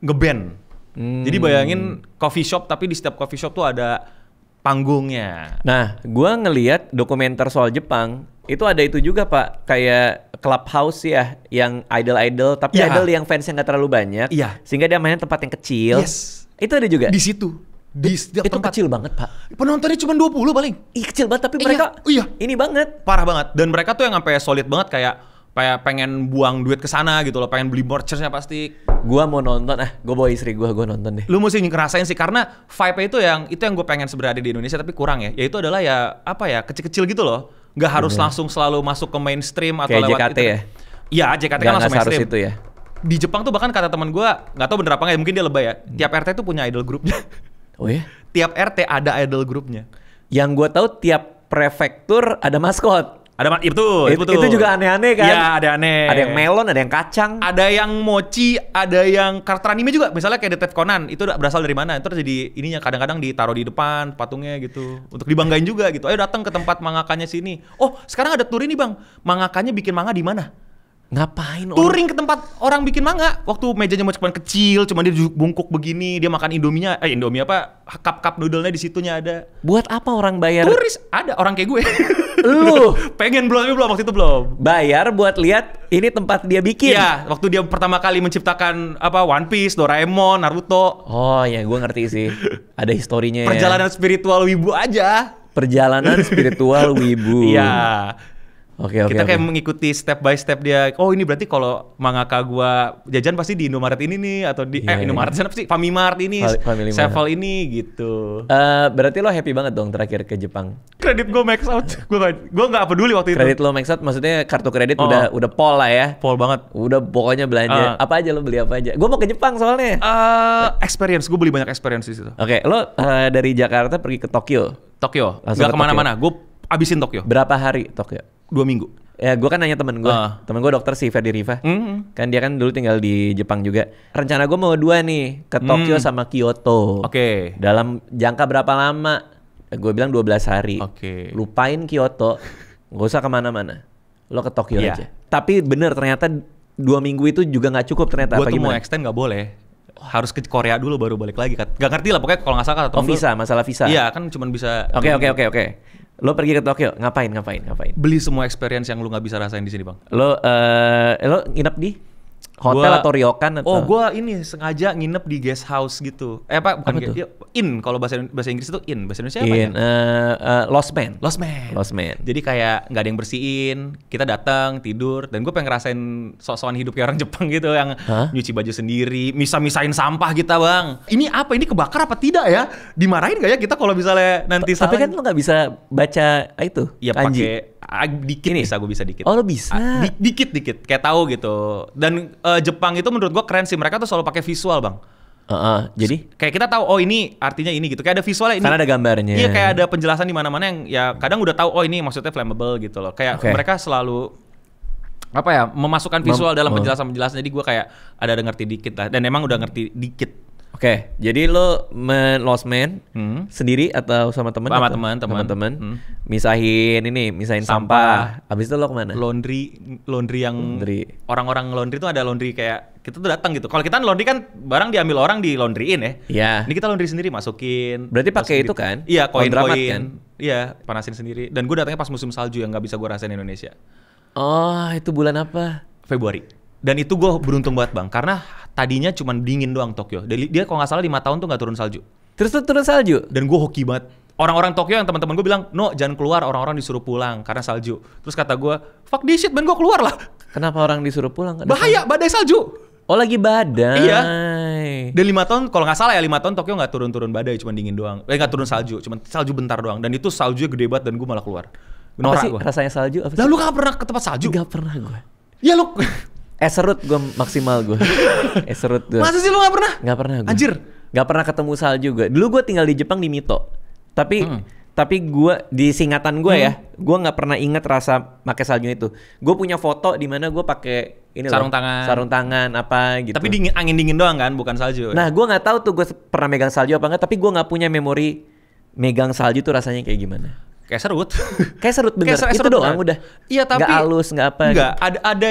ngeband. Jadi bayangin coffee shop tapi di setiap coffee shop tuh ada panggungnya. Nah, gua ngelihat dokumenter soal Jepang itu ada itu juga Pak, kayak clubhouse ya, yang idol tapi idol yang fansnya nggak terlalu banyak, sehingga dia main tempat yang kecil. Itu ada juga di situ. Di setiap itu tempat. Kecil banget Pak. Penontonnya cuma 20 paling. Kecil banget tapi mereka ini banget. Parah banget. Dan mereka tuh yang sampai solid banget kayak pengen buang duit ke sana gitu loh, pengen beli merch-nya pasti. Gua mau nonton, gue bawa istri gua nonton deh. Lu mesti ngerasain sih karena vibe-nya itu yang gue pengen sebenarnya di Indonesia tapi kurang ya. Yaitu adalah ya apa ya, kecil-kecil gitu loh. Nggak harus langsung selalu masuk ke mainstream atau kayak lewat JKT itu. Ya? Iya, JKT kan langsung mainstream. Itu ya. Di Jepang tuh bahkan kata teman gue, nggak tahu bener apa nggak, mungkin dia lebay ya. Tiap RT tuh punya idol grupnya. Oh ya? Tiap RT ada idol grupnya. Yang gue tahu tiap prefektur ada maskot. Itu juga aneh-aneh kan? Iya, ada aneh. Ada yang melon, ada yang kacang. Ada yang mochi, ada yang karakter anime juga. Misalnya kayak Detective Conan, itu berasal dari mana? Itu jadi ininya kadang-kadang ditaruh di depan patungnya gitu. Untuk dibanggain juga gitu. Ayo datang ke tempat mangakannya sini. Oh, sekarang ada tour ini bang. Mangakannya bikin manga di mana? Ngapain? Touring ke tempat orang bikin manga. Waktu mejanya cuma kecil, cuma dia bungkuk begini, dia makan Indomie apa? Cup noodle-nya di situnya ada. Buat apa orang bayar? Turis ada orang kayak gue. Lu pengen belum waktu itu belum. Bayar buat lihat ini tempat dia bikin. Iya, waktu dia pertama kali menciptakan One Piece, Doraemon, Naruto. Oh ya, gue ngerti sih. Ada historinya. Perjalanan spiritual wibu aja. Perjalanan spiritual wibu. Iya. Oke. Kita kayak mengikuti step by step dia. Oh ini berarti kalau mangaka gua jajan pasti di Indomaret ini nih atau di Indomaret sana pasti Famimart ini, Sevel ini gitu. Berarti lo happy banget dong terakhir ke Jepang. Kredit gua max out. Gua nggak peduli waktu itu. Kredit lo max out maksudnya kartu kredit udah pol lah ya. Pol banget. Udah pokoknya belanja. Apa aja lo beli apa aja. Gua mau ke Jepang soalnya. Experience, gua beli banyak experience di situ. Oke, lo dari Jakarta pergi ke Tokyo. Nggak kemana-mana. Gue abisin Tokyo. Berapa hari Tokyo? 2 minggu. Ya, gue kan nanya temen gue. Temen gue dokter si Ferdi Riva. Kan dia kan dulu tinggal di Jepang juga. Rencana gue mau 2 nih, ke Tokyo sama Kyoto. Oke. Dalam jangka berapa lama? Gue bilang 12 hari. Lupain Kyoto, gak usah kemana-mana. Lo ke Tokyo aja. Tapi bener ternyata 2 minggu itu juga gak cukup ternyata. Gue tuh mau extend gak boleh. Harus ke Korea dulu baru balik lagi. Gak ngerti lah pokoknya kalau gak salah kata visa, masalah visa. Iya kan cuman bisa. Oke. Lo pergi ke Tokyo, ngapain? Beli semua experience yang lu nggak bisa rasain di sini, Bang. Lo nginep di hotel atau ryokan atau? Oh, gua ini sengaja nginep di guest house gitu. Bukan inn kalau bahasa Inggris itu inn. Bahasa Indonesia apa ya? Lost man. Jadi kayak nggak ada yang bersihin, kita datang tidur dan gue pengen ngerasain sok-sokan hidup kayak orang Jepang gitu yang nyuci baju sendiri, misahin sampah kita, Bang. Ini apa? Ini kebakar apa tidak ya? Dimarahin gak ya kita kalau misalnya nanti Tapi kan lo nggak bisa baca itu kanji. Dikit ini gue bisa dikit. Oh lo bisa? Dikit kayak tahu gitu. Dan Jepang itu menurut gue keren sih, mereka tuh selalu pakai visual, Bang. Jadi kayak kita tahu oh ini artinya ini gitu, kayak ada visualnya ini. Karena ada gambarnya. Iya, kayak ada penjelasan di mana-mana yang ya kadang udah tahu oh ini maksudnya flammable gitu loh. Kayak mereka selalu memasukkan visual dalam penjelasan. Jadi gue kayak ada ngerti dikit lah, dan emang udah ngerti dikit. Oke, jadi lo lost man sendiri atau sama temen? Sama teman. Misahin sampah. Abis itu lo kemana? Laundry yang orang-orang laundry itu ada laundry kayak kita tuh datang gitu. Kalau kita laundry kan barang diambil orang di laundryin ya. Iya. Ini kita laundry sendiri, masukin. Berarti pakai itu kan? Iya, koin-koin kan? Iya, panasin sendiri. Dan gue datangnya pas musim salju yang nggak bisa gue rasain di Indonesia. Oh, itu bulan apa? Februari. Dan itu gue beruntung banget, Bang, karena tadinya cuma dingin doang Tokyo. Dia kalau nggak salah 5 tahun tuh nggak turun salju. Terus tuh turun salju? Dan gue hoki banget. Orang-orang Tokyo yang teman-teman gue bilang, no jangan keluar, orang-orang disuruh pulang karena salju. Terus kata gue, fuck this shit, man, gue keluar lah. Kenapa orang disuruh pulang? Bahaya, badai salju. Oh lagi badai. Iya. Dan 5 tahun, kalau nggak salah ya 5 tahun Tokyo nggak turun-turun badai, cuma dingin doang. Nggak turun salju, cuma salju bentar doang. Dan itu saljunya gede banget dan gue malah keluar. Norak gue. Rasanya salju? Lah lu nggak pernah ke tempat salju? Nggak pernah gue. Ya lu. Serut gue maksimal gue. Serut gue. Masa sih lu gak pernah? Gak pernah gue. Anjir. Gak pernah ketemu salju gue. Dulu gue tinggal di Jepang di Mito. Tapi gue di singatan gue ya, gue nggak pernah inget rasa pakai salju itu. Gue punya foto di mana gue pakai ini sarung tangan apa gitu. Tapi angin dingin doang kan, bukan salju. Nah gue nggak tahu tuh gue pernah megang salju apa enggak. Tapi gue nggak punya memori megang salju tuh rasanya kayak gimana. Kayak serut. Kayak serut bener. Itu doang udah. Iya tapi nggak halus nggak apa. Nggak. Gitu. Ada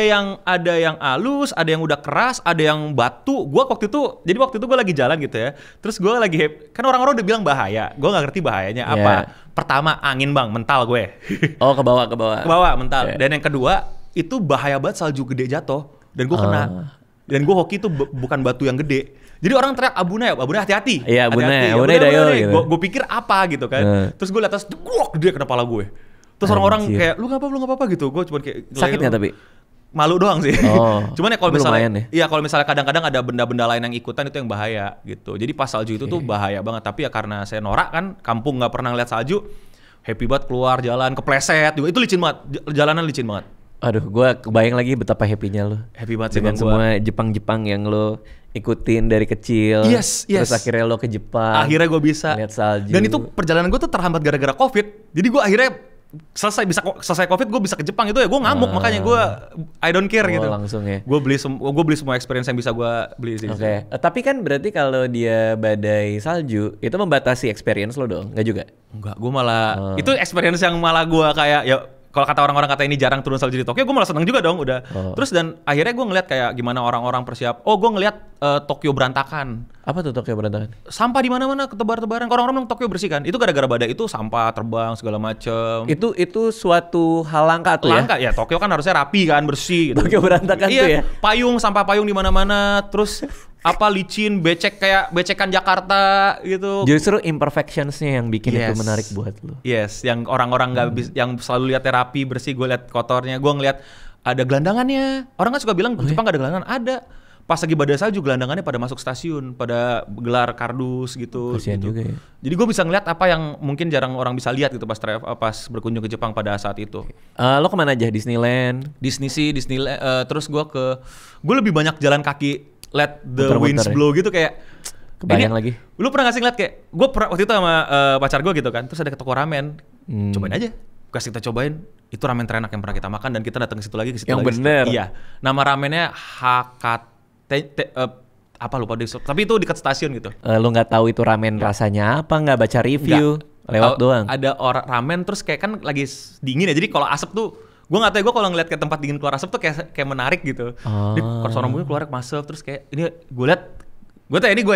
yang halus, ada yang udah keras, ada yang batu. Gue waktu itu gue lagi jalan gitu ya. Terus gue lagi kan orang-orang udah bilang bahaya. Gue nggak ngerti bahayanya apa. Pertama angin, Bang, mental gue. Oh ke bawah. Ke bawah mental. Yeah. Dan yang kedua itu bahaya banget salju gede jatuh. Dan gue kena. Dan gue hoki itu bukan batu yang gede. Jadi orang teriak abune hati-hati. Iya abune dayo gitu. Gue pikir apa gitu kan. Terus gue liat atas, gede kena kepala gue. Terus orang-orang kayak lu nggak apa-apa gitu. Gue cuma kayak sakit nggak tapi? Malu doang sih. Cuman ya kalau misalnya, ya kalau misalnya kadang-kadang ada benda-benda lain yang ikutan itu yang bahaya gitu. Jadi pas salju itu tuh bahaya banget. Tapi ya karena saya norak kan, kampung nggak pernah ngeliat salju, happy banget keluar jalan kepleset juga. Itu licin banget, jalanan licin banget. Aduh, gue kebayang lagi betapa happy-nya lo. Happy banget dengan semua Jepang-Jepang yang lo ikutin dari kecil. Yes. Terus akhirnya lo ke Jepang. Akhirnya gue bisa lihat salju. Dan itu perjalanan gue tuh terhambat gara-gara COVID. Jadi gue akhirnya selesai COVID gue bisa ke Jepang itu ya gue ngamuk, makanya gue I don't care gitu. Langsung ya. Gue beli semua experience yang bisa gue beli sih. Oke. Tapi kan berarti kalau dia badai salju itu membatasi experience lo dong? Nggak juga? Enggak, gue malah itu experience yang malah gue kayak ya kalau kata orang-orang kata ini jarang turun salju di Tokyo, gue malah seneng juga dong udah. Terus dan akhirnya gue ngeliat kayak gimana orang-orang persiap. Gue ngeliat Tokyo berantakan. Apa tuh Tokyo berantakan? Sampah di mana-mana, ketebar-tebaran. Orang-orang bilang Tokyo bersih kan. Itu gara-gara badai itu sampah terbang segala macem. Itu suatu hal langka tuh langka ya. Tokyo kan harusnya rapi kan, bersih gitu. Tokyo berantakan tuh ya. Sampah payung di mana-mana. Terus apa licin, becek kayak becekan Jakarta gitu. Justru imperfections-nya yang bikin itu menarik buat lu. Yes, yang orang-orang nggak bisa, yang selalu lihat terapi bersih, gue lihat kotornya, gue ngeliat ada gelandangannya. Orang kan suka bilang Jepang nggak ada gelandangan, ada. Pas lagi badai salju gelandangannya pada masuk stasiun, pada gelar kardus gitu. Kasian gitu. juga ya. Jadi gue bisa ngeliat apa yang mungkin jarang orang bisa lihat gitu pas berkunjung ke Jepang pada saat itu. Lo kemana aja? Disneyland? Disneyland. Terus gue lebih banyak jalan kaki, let the Muter-muter winds blow gitu kayak. Kebayang lagi. Lu pernah gak sih ngeliat kayak gue waktu itu sama pacar gue gitu kan, terus ada ke toko ramen, cobain aja. Kasih kita cobain, itu ramen terenak yang pernah kita makan dan kita datang ke situ lagi, ke situ yang lagi. bener. Iya. Nama ramennya apa lupa deh, tapi itu dekat stasiun gitu. Lu nggak tahu itu ramen rasanya apa, nggak baca review, lewat doang. Ada orang ramen terus kayak kan lagi dingin ya, jadi kalau asap tuh gue nggak tahu, gue kalau ngeliat ke tempat dingin keluar asap tuh kayak menarik gitu. Jadi kalau seorang mungkin keluar masuk terus kayak ini gue liat,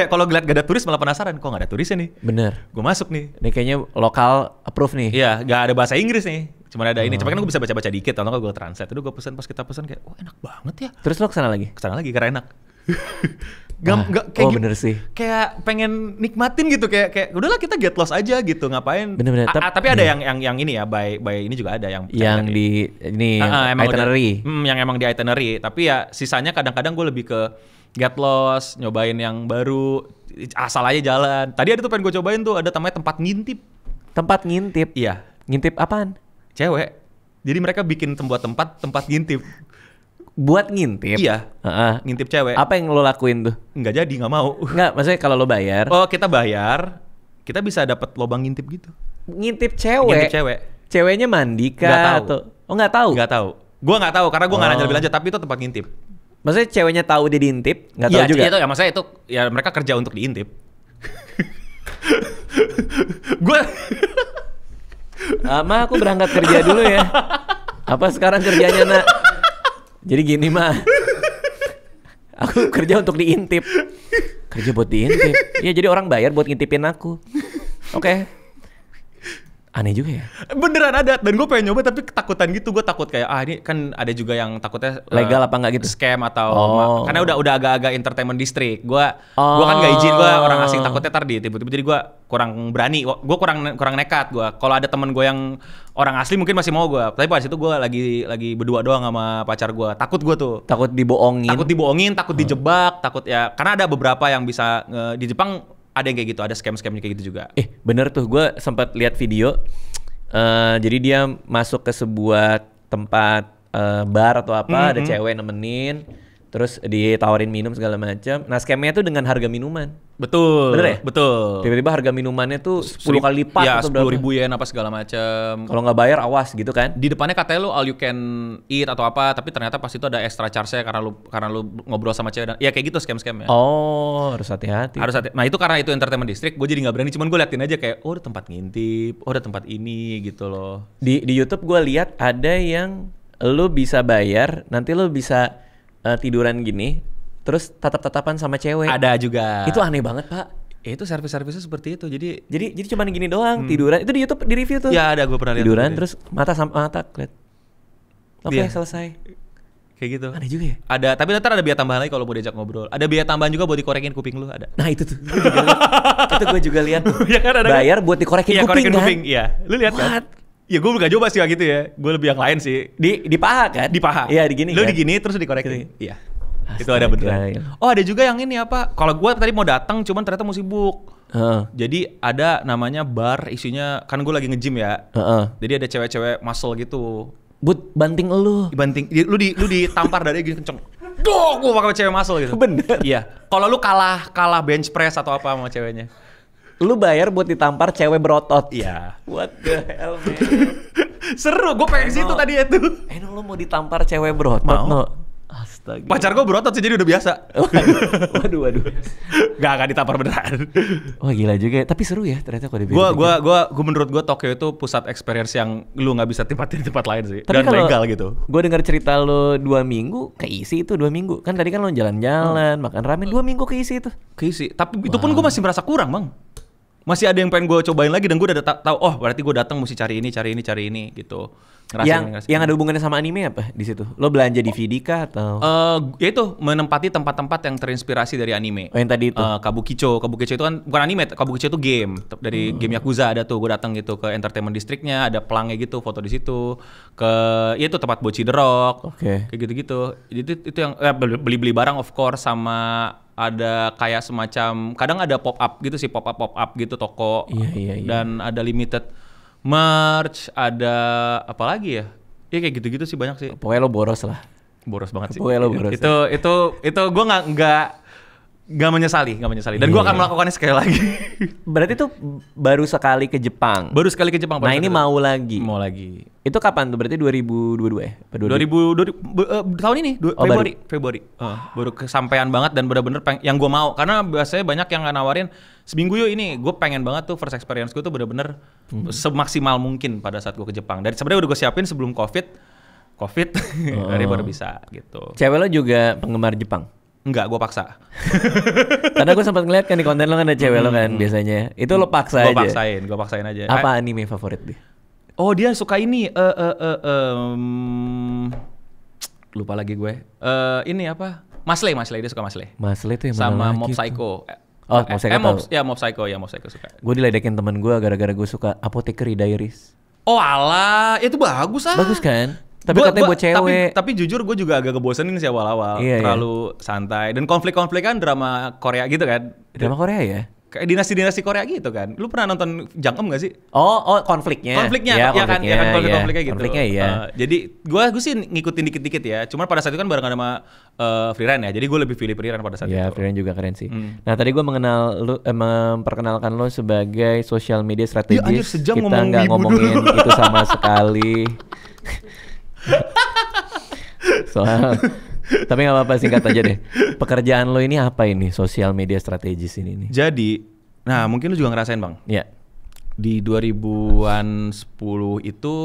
kalau ngeliat gak ada turis malah penasaran, kok nggak ada turisnya nih? Bener. Gue masuk nih. Ini kayaknya lokal approve nih. Iya, nggak ada bahasa Inggris nih. Cuma ada ini, cuma kan gue bisa baca-baca dikit, atau gue translate. Itu gue pesan, pas kita pesan kayak, wah enak banget ya. Terus lo kesana lagi? Kesana lagi karena enak. Kayak bener sih. Kayak pengen nikmatin gitu, kayak udahlah kita get lost aja gitu, ngapain? Bener-bener. Tapi ada yang ini ya, by ini juga ada yang di ini itinerary. Yang emang di itinerary. Tapi ya sisanya kadang-kadang gue lebih ke get lost, nyobain yang baru, asal aja jalan. Tadi ada tuh pengen gue cobain tuh, ada namanya tempat ngintip. Tempat ngintip? Iya. Ngintip apaan? Cewek. Jadi mereka bikin tempat ngintip. Buat ngintip? Iya. Ngintip cewek. Apa yang lo lakuin tuh? Nggak jadi, nggak mau. Nggak, maksudnya kalau lo bayar. Oh, kita bayar, kita bisa dapat lobang ngintip gitu. Ngintip cewek? Ngintip cewek. Ceweknya mandi kah? Nggak tahu. Atau... Oh, nggak tahu? Nggak tahu. Gua nggak tahu karena gua nggak nanya lebih lanjut, tapi itu tempat ngintip. Maksudnya ceweknya tahu dia diintip? Nggak tahu juga? Iya, itu ya, maksudnya itu ya mereka kerja untuk diintip. Gua Ma, aku berangkat kerja dulu ya. Apa sekarang kerjanya, Nak? Jadi gini, Ma. Aku kerja untuk diintip. Kerja buat diintip? Iya, jadi orang bayar buat ngintipin aku. Oke. Aneh juga ya. Beneran ada, dan gue pengen nyoba tapi ketakutan gitu. Gue takut kayak ini kan ada juga yang takutnya legal apa enggak gitu, scam atau karena udah agak-agak entertainment district. Gue kan nggak izin, gue orang asing, takutnya tadi tiba-tiba, jadi gue kurang berani, gue kurang nekat. Gue kalau ada temen gue yang orang asli mungkin masih mau gue, tapi pas itu gue lagi berdua doang sama pacar gue. Takut gue tuh, takut dibohongin, takut dijebak, takut ya, karena ada beberapa yang bisa di Jepang. Ada yang kayak gitu, ada scam-scamnya kayak gitu juga. Bener tuh, gue sempat lihat video. Jadi dia masuk ke sebuah tempat bar atau apa, ada cewek nemenin, terus ditawarin minum segala macam. Nah, scamnya tuh dengan harga minuman. Betul. Bener ya? Betul. Tiba-tiba harga minumannya tuh 10 kali lipat ya, atau berapa? 10.000 yen apa segala macam. Kalau nggak bayar awas gitu kan? Di depannya katanya lu all you can eat atau apa, tapi ternyata pas itu ada extra charge-nya karena lu ngobrol sama cewek. Ya kayak gitu scam-scamnya. Oh, harus hati-hati. Nah itu karena itu entertainment district, gue jadi nggak berani. Cuman gue liatin aja kayak, oh ada tempat ngintip, oh ada tempat ini gitu loh. Di YouTube gue lihat ada yang lu bisa bayar, nanti lu bisa tiduran gini, terus tatap-tatapan sama cewek. Ada juga. Itu aneh banget, Pak. Itu servis-servisnya seperti itu. Jadi cuman gini doang, tiduran. Itu di YouTube di review tuh. Ya ada, gue pernah lihat. Tiduran terus mata sama mata keliat. Oke, selesai. Kayak gitu. Aneh juga ya. Ada, tapi nanti ada biaya tambahan lagi kalau mau diajak ngobrol. Ada biaya tambahan juga buat dikorekin kuping lu, ada. Nah, itu tuh. Gue juga lihat. Ya kan ada. Bayar buat dikorekin kuping kan? Iya. Lu lihat kan? Ya gue gak coba sih kayak gitu ya. Gue lebih yang lain sih. Di paha kan? Di paha. Iya, digini. Lu kan? digini terus dikorekin. Iya. Itu ada beneran. Oh, ada juga yang ini apa? Kalau gue tadi mau datang cuman ternyata mau sibuk. Jadi ada namanya bar, isinya kan gue lagi nge-gym ya. Jadi ada cewek-cewek muscle gitu. Buat banting lu. Lu ditampar dari gini kenceng. Duh, gue pakai cewek muscle gitu. Bener. Iya. Kalau lu kalah bench press atau apa sama ceweknya. Lu bayar buat ditampar cewek berotot. Iya. What the hell, man? Seru, gue pengen situ tadi itu. Lu mau ditampar cewek berotot? Mau. No. Astaga. Pacar gue berotot sih, jadi udah biasa. Waduh. Gak ditampar beneran. Wah, gila juga. Tapi seru ya ternyata kalau Gue menurut gue Tokyo itu pusat experience yang lu nggak bisa tempatin di tempat lain sih. Tapi dan legal gitu. Gue dengar cerita lo 2 minggu keisi itu 2 minggu. Kan tadi kan lo jalan-jalan, makan ramen 2 minggu keisi itu. Keisi. Tapi itu pun gue masih merasa kurang, Bang. masih ada yang pengen gue cobain lagi dan gue udah tahu oh berarti gue datang mesti cari ini gitu. Ngerasain. Yang ada hubungannya sama anime apa di situ? Lo belanja DVD kah atau? Ya itu menempati tempat-tempat yang terinspirasi dari anime. Oh yang tadi itu. Kabukicho itu kan bukan anime, Kabukicho itu game dari game Yakuza ada tuh. Gue datang gitu ke entertainment districtnya, ada pelangnya gitu, foto di situ. Itu tempat Bocchi the Rock. Kayak gitu-gitu. Jadi itu yang beli-beli barang of course sama ada kayak semacam kadang ada pop up gitu sih, pop up gitu toko. Iya. Dan ada limited merch, ada apa lagi ya? Ya kayak gitu-gitu sih banyak sih. Pokoknya lo boros lah. Boros banget sih. Pokoknya lo boros. Itu gue nggak menyesali. Dan gue akan melakukannya sekali lagi. Berarti tuh baru sekali ke Jepang. Nah ini mau lagi. Itu kapan tuh? Berarti 2022 ya? 2020 tahun ini Februari. Baru kesampaian banget dan benar-benar yang gue mau karena biasanya banyak yang nawarin seminggu yuk ini. Gue pengen banget tuh first experience gue tuh benar-benar semaksimal mungkin pada saat gue ke Jepang. Dan sebenarnya udah gue siapin sebelum COVID dari baru bisa gitu. Cewek lo juga penggemar Jepang? Enggak, gue paksa. Karena gue sempat ngeliat kan di konten lo kan ada cewek lo kan biasanya. Itu lo paksa aja? Gue paksain aja. Apa anime favorit dia? Oh dia suka ini, lupa lagi gue. Ini apa? Mashle dia suka Mashle. Mashle tuh yang sama mana Mob lagi Psycho. Mob Psycho Mob Psycho suka. Gue diledekin temen gue gara-gara gue suka Apothecary Diaries. Oh alah, itu bagus ah. Bagus kan? Tapi katanya buat cewek. Tapi jujur gue juga agak kebosanin sih awal-awal. Terlalu santai. Dan konflik-konflik kan drama Korea gitu kan. Drama Korea ya? Kayak dinasti-dinasti Korea gitu kan. Lu pernah nonton Jang-eum gak sih? Oh konfliknya. Ya kan konfliknya gitu. Konfliknya iya. Jadi gue sih ngikutin dikit-dikit ya. Cuma pada saat itu kan barengan sama Free Ren ya. Jadi gue lebih pilih Free Ren pada saat itu. Ya Free Ren juga keren sih. Nah tadi gue memperkenalkan lo sebagai social media strategis. Kita nggak ngomongin itu sama sekali. Tapi nggak apa-apa, singkat aja deh. Pekerjaan lo ini apa ini? Sosial media strategis ini nih. Jadi, nah mungkin lo juga ngerasain bang. Iya. Di 2010 itu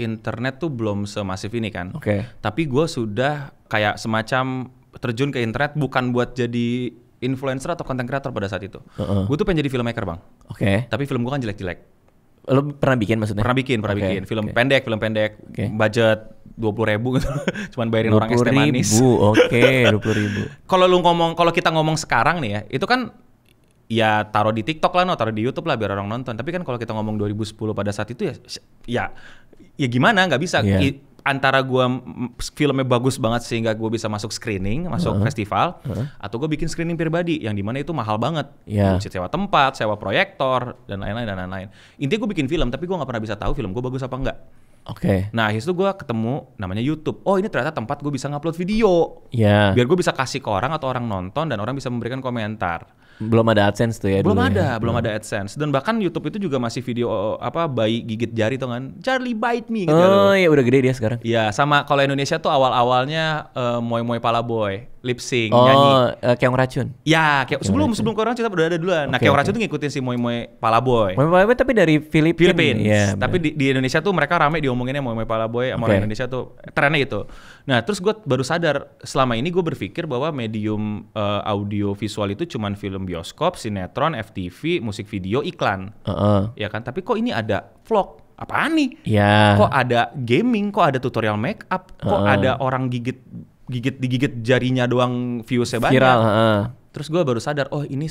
internet tuh belum semasif ini kan. Tapi gue sudah kayak semacam terjun ke internet bukan buat jadi influencer atau content creator pada saat itu. Gue tuh pengen jadi filmmaker bang. Tapi film gue kan jelek-jelek. Lo pernah bikin maksudnya? Pernah bikin. Film pendek. Budget 20.000 gitu. Cuman bayarin orang es teh manis. 20.000. Kalau kita ngomong sekarang nih ya, itu kan ya taruh di TikTok lah, taruh di YouTube lah biar orang nonton. Tapi kan kalau kita ngomong 2010 pada saat itu ya gimana, nggak bisa. Antara gua filmnya bagus banget sehingga gua bisa masuk screening, masuk festival, atau gua bikin screening pribadi yang dimana itu mahal banget. Sewa tempat, sewa proyektor dan lain-lain. Intinya gua bikin film tapi gua nggak pernah bisa tahu film gua bagus apa enggak. Nah itu gue ketemu namanya YouTube. Oh ini ternyata tempat gue bisa ngupload video. Biar gue bisa kasih ke orang atau orang nonton dan orang bisa memberikan komentar. Belum ada AdSense tuh ya? Belum ada AdSense. Dan bahkan YouTube itu juga masih video bayi gigit jari tuh kan. Charlie bite me gitu. Oh iya udah gede dia sekarang. Iya sama kalau Indonesia tuh awal-awalnya Moy Pala Boy. Lip sync, nyanyi. Keong Racun? Ya, sebelum Keong Racun udah ada duluan. Nah Keong Racun tuh ngikutin si Moy Pala Boy. Moy Pala Boy tapi dari Filipina. Tapi di Indonesia tuh mereka rame diomonginnya Moy Pala Boy sama orang Indonesia tuh trennya gitu. Nah terus gue baru sadar selama ini gue berpikir bahwa medium audio visual itu cuman film bioskop, sinetron, FTV, musik video, iklan. Ya kan, tapi kok ini ada vlog. Apaan nih? Kok ada gaming, kok ada tutorial make up, kok ada orang digigit jarinya doang viewsnya banyak. Viral. Terus gue baru sadar, oh ini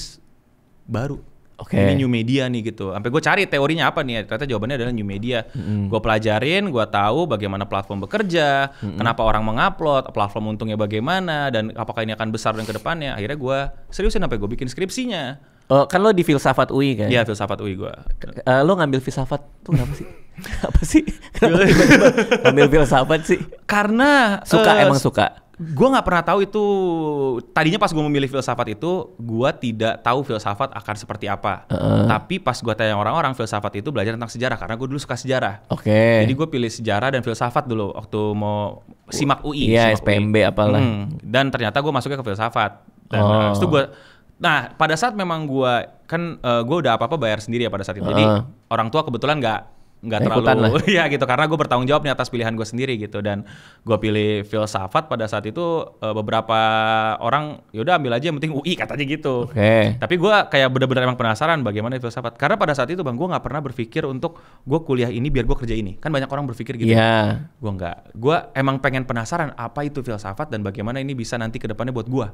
baru. Ini new media nih gitu. Sampai gue cari teorinya apa nih. Ternyata jawabannya adalah new media. Gue pelajarin, gue tahu bagaimana platform bekerja, kenapa orang mengupload, platform untungnya bagaimana, dan apakah ini akan besar dan kedepannya. Akhirnya gue seriusin sampai gue bikin skripsinya. Oh kan lo di Filsafat UI kan? Iya Filsafat UI gue. Lo ngambil filsafat tuh kenapa sih? Apa sih? Kenapa tiba-tiba ngambil filsafat sih? Karena emang suka. Gue nggak pernah tahu itu. Tadinya pas gue memilih filsafat itu, gue tidak tahu filsafat akan seperti apa. Tapi pas gue tanya orang-orang, filsafat itu belajar tentang sejarah karena gue dulu suka sejarah. Jadi gue pilih sejarah dan filsafat dulu waktu mau simak UI. Iya SPMB apalah. Dan ternyata gue masuknya ke filsafat. Dan itu gue. Nah pada saat memang gue kan gue udah apa-apa bayar sendiri ya pada saat itu. Jadi orang tua kebetulan nggak terlalu ya gitu, karena gue bertanggung jawab nih atas pilihan gue sendiri gitu, dan gue pilih filsafat pada saat itu. Beberapa orang yaudah ambil aja yang penting UI katanya gitu. Tapi gue kayak benar-benar emang penasaran bagaimana filsafat, karena pada saat itu bang gue nggak pernah berpikir untuk gue kuliah ini biar gue kerja ini, kan banyak orang berpikir gitu. Gue nggak, gue emang pengen penasaran apa itu filsafat dan bagaimana ini bisa nanti ke depannya buat gue.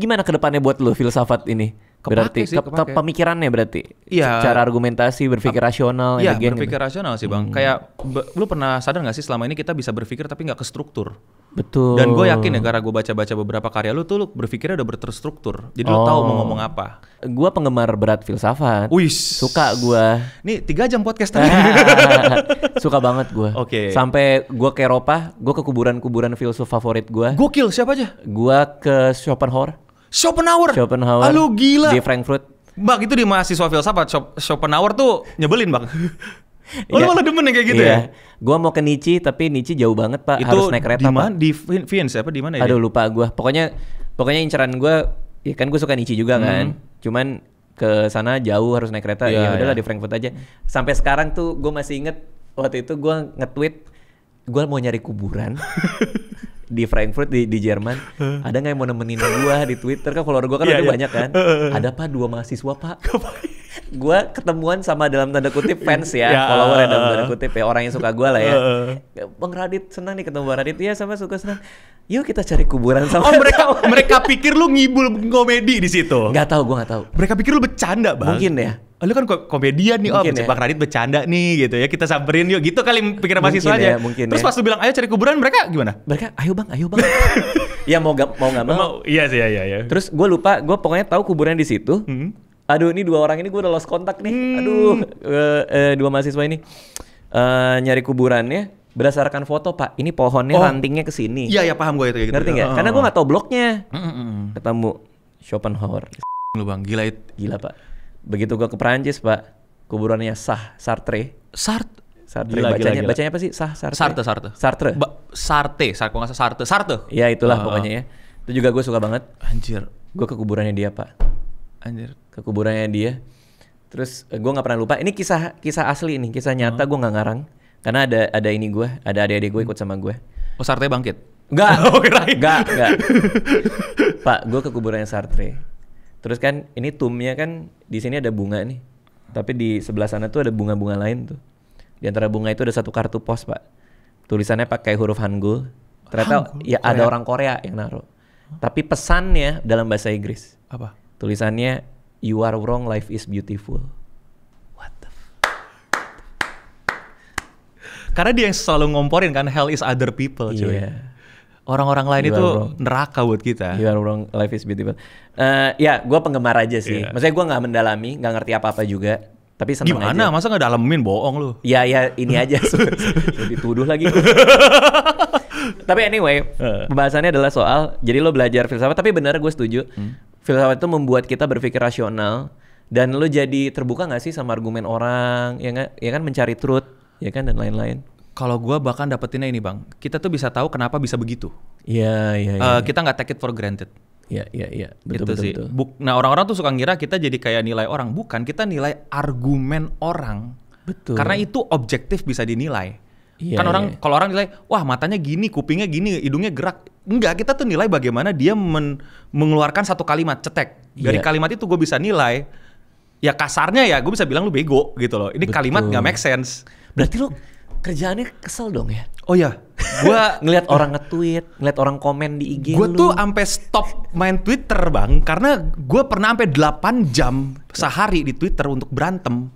Gimana ke depannya buat lo filsafat ini? Berarti pemikirannya berarti cara argumentasi, berpikir rasional. Iya, berpikir rasional sih bang. Kayak lu pernah sadar nggak sih selama ini kita bisa berpikir tapi nggak ke struktur. Betul. Dan gue yakin ya, karena gue baca-baca beberapa karya lu tuh, lu berpikirnya udah berterstruktur. Jadi lu tahu mau ngomong apa. Gue penggemar berat filsafat. Suka gue. Nih 3 jam podcast tadi. Suka banget gue. Sampai gue ke Eropa, gue ke kuburan-kuburan filsuf favorit gue. Gokil, siapa aja? Gue ke Schopenhauer. Schopenhauer. Halo, gila. Di Frankfurt. Bang, itu di mahasiswa filsafat. Schopenhauer tuh nyebelin bang. Lu malah demen kayak gitu ya? Gua mau ke Nietzsche, tapi Nietzsche jauh banget pak. Itu harus naik kereta pak. Di Vienna apa? Di mana ya? Aduh lupa gua. Pokoknya inceran gua, ya kan gua suka Nietzsche juga kan. Cuman ke sana jauh, harus naik kereta. Ya udahlah di Frankfurt aja. Sampai sekarang tuh gua masih inget waktu itu gua nge-tweet, gua mau nyari kuburan. Di Frankfurt di Jerman. Ada nggak yang mau nemenin gua di Twitter, kan follower gua kan ada banyak kan. Ada pak 2 mahasiswa pak. Gua ketemuan sama dalam tanda kutip fans ya, follower ya dalam tanda kutip ya, orang yang suka gua lah ya. Bang Radit senang nih ketemu Bang Radit. Iya sama suka senang. Yuk kita cari kuburan sama. mereka pikir lu ngibul komedi di situ. Gua nggak tahu. Mereka pikir lu bercanda bang. Mungkin ya. Lu kan komedian nih, Bang Radit bercanda nih gitu ya, kita samperin yuk gitu kali pikiran mahasiswa aja. Terus pas lu bilang ayo cari kuburan, mereka gimana? Mereka ayo bang. Ya mau nggak mau. Iya sih ya. Terus gue lupa, gue pokoknya tahu kuburan di situ. Aduh ini 2 orang ini gue udah lost kontak nih. Aduh 2 mahasiswa ini nyari kuburannya berdasarkan foto pak. Ini pohonnya rantingnya ke sini. Iya paham gue itu. Ngerti nggak? Karena gue nggak tahu bloknya. Ketemu Schopenhauer. Lu bang gila pak. Begitu gua ke Perancis pak, kuburannya Sartre. Bacanya apa sih? Sartre. Sartre. Ya itulah pokoknya ya. Itu juga gue suka banget. Anjir. Gue ke kuburannya dia pak. Ke kuburannya dia. Terus gue nggak pernah lupa. Ini kisah asli nih, kisah nyata. Gue nggak ngarang. Karena ada ini gue, ada adik-adik gue ikut sama gue. Oh Sartre bangkit? Enggak. Pak, gue ke kuburannya Sartre. Terus kan ini tomb-nya kan di sini ada bunga nih. Tapi di sebelah sana tuh ada bunga-bunga lain tuh. Di antara bunga itu ada satu kartu pos, Pak. Tulisannya pakai huruf Hangul. Ternyata ada orang Korea yang naruh. Tapi pesannya dalam bahasa Inggris. Apa? Tulisannya "You are wrong, life is beautiful." What the Karena dia yang selalu ngomporin kan, hell is other people, cuy. Orang-orang lain itu neraka buat kita. You are wrong, life is beautiful. Ya, gue penggemar aja sih. Maksudnya gue nggak mendalami, nggak ngerti apa-apa juga. Tapi seneng aja. Gimana? Masa nggak dalamin, bohong lu? Ya ini aja. Dituduh lagi. Tapi anyway, pembahasannya adalah soal, jadi lo belajar filsafat. Tapi benar, gue setuju. Filsafat itu membuat kita berpikir rasional. Dan lo jadi terbuka nggak sih sama argumen orang, ya kan mencari truth, ya kan, dan lain-lain. Kalau gue bahkan dapetinnya ini bang, kita tuh bisa tahu kenapa bisa begitu. Iya. Kita nggak take it for granted. Iya. Betul sih. Nah orang-orang tuh suka ngira kita jadi kayak nilai orang. Bukan, kita nilai argumen orang. Betul. Karena itu objektif bisa dinilai. Kan orang, kalau orang nilai, wah matanya gini, kupingnya gini, hidungnya gerak. Enggak, kita tuh nilai bagaimana dia mengeluarkan satu kalimat, cetek. Dari kalimat itu gue bisa nilai. Ya kasarnya ya, gue bisa bilang lu bego gitu loh. Ini kalimat nggak make sense. Berarti lu kerjaannya kesel dong ya? Oh iya, gue ngeliat orang nge-tweet, ngeliat orang komen di IG Gue tuh sampai stop main Twitter bang, karena gue pernah sampai 8 jam sehari di Twitter untuk berantem.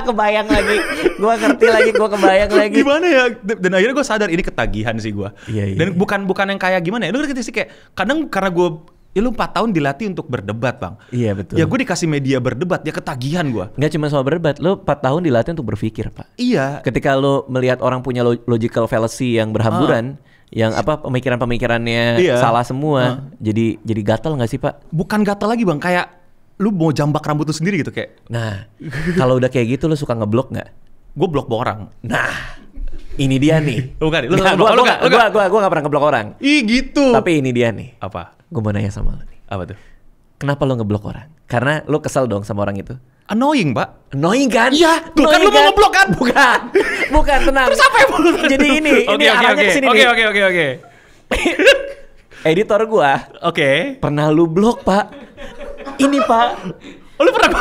Kebayang lagi, gue ngerti lagi, gue kebayang lagi. Gimana ya? Dan akhirnya gue sadar ini ketagihan sih gue. Dan bukan yang kayak gimana ya? Lu ngerti sih kayak kadang karena gue lu 4 tahun dilatih untuk berdebat bang. Iya betul. Ya gue dikasih media berdebat, ya ketagihan gue. Nggak cuma soal berdebat, lu 4 tahun dilatih untuk berpikir pak. Iya. Ketika lu melihat orang punya logical fallacy yang berhamburan, yang pemikirannya salah semua, jadi gatal nggak sih pak? Bukan gatal lagi bang, kayak lu mau jambak rambut lu sendiri gitu kayak. Nah, kalau udah kayak gitu lu suka ngeblok nggak? Gue blok orang. Nah, ini dia nih. Bukan, gue nggak pernah ngeblok orang. Ih gitu. Tapi ini dia nih. Apa? Gue mau nanya sama lo nih. Apa tuh? Kenapa lo ngeblok orang? Karena lo kesel dong sama orang itu? Annoying, Pak. Annoying kan? Iya, tuh kan lu mau ngeblok kan? Bukan, tenang. Terus apa yang mau? Jadi ini arahnya kesini nih. Oke. Editor gua. Oke. Pernah lu blok, Pak. Ini, Pak. Oh, lu pernah?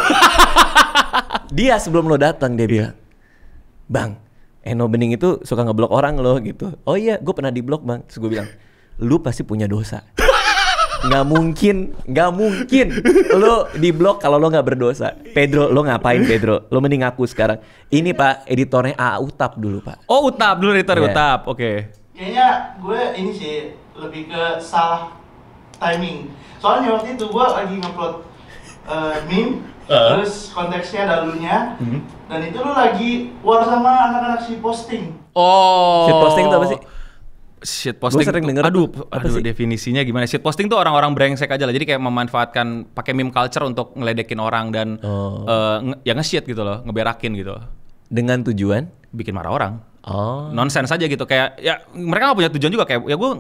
Dia sebelum lo datang dia bilang, "Bang, Eno Bening itu suka ngeblok orang lo gitu." "Oh iya, gue pernah diblok, Bang." Terus gue bilang, "Lu pasti punya dosa." Nggak mungkin lo diblok kalau lo nggak berdosa. Pedro, lo ngapain Pedro? Lo mending ngaku sekarang. Ini Pak, editornya A. Utap dulu, Pak. Oh, Utap dulu, editor Utap. Oke. Kayaknya gue ini sih lebih ke salah timing. Soalnya waktu itu gue lagi ngupload meme, terus konteksnya ada lunya, dan itu lo lagi war sama anak-anak si posting. Oh. Shit posting itu apa sih? Shit posting. Gue sering denger. Aduh, definisinya gimana? Shit posting tuh orang-orang brengsek aja lah. Jadi kayak memanfaatkan pakai meme culture untuk ngeledekin orang dan ya nge-shit gitu loh, ngeberakin gitu. Dengan tujuan Bikin marah orang. Oh. Nonsense aja gitu, kayak ya mereka gak punya tujuan juga, kayak ya gue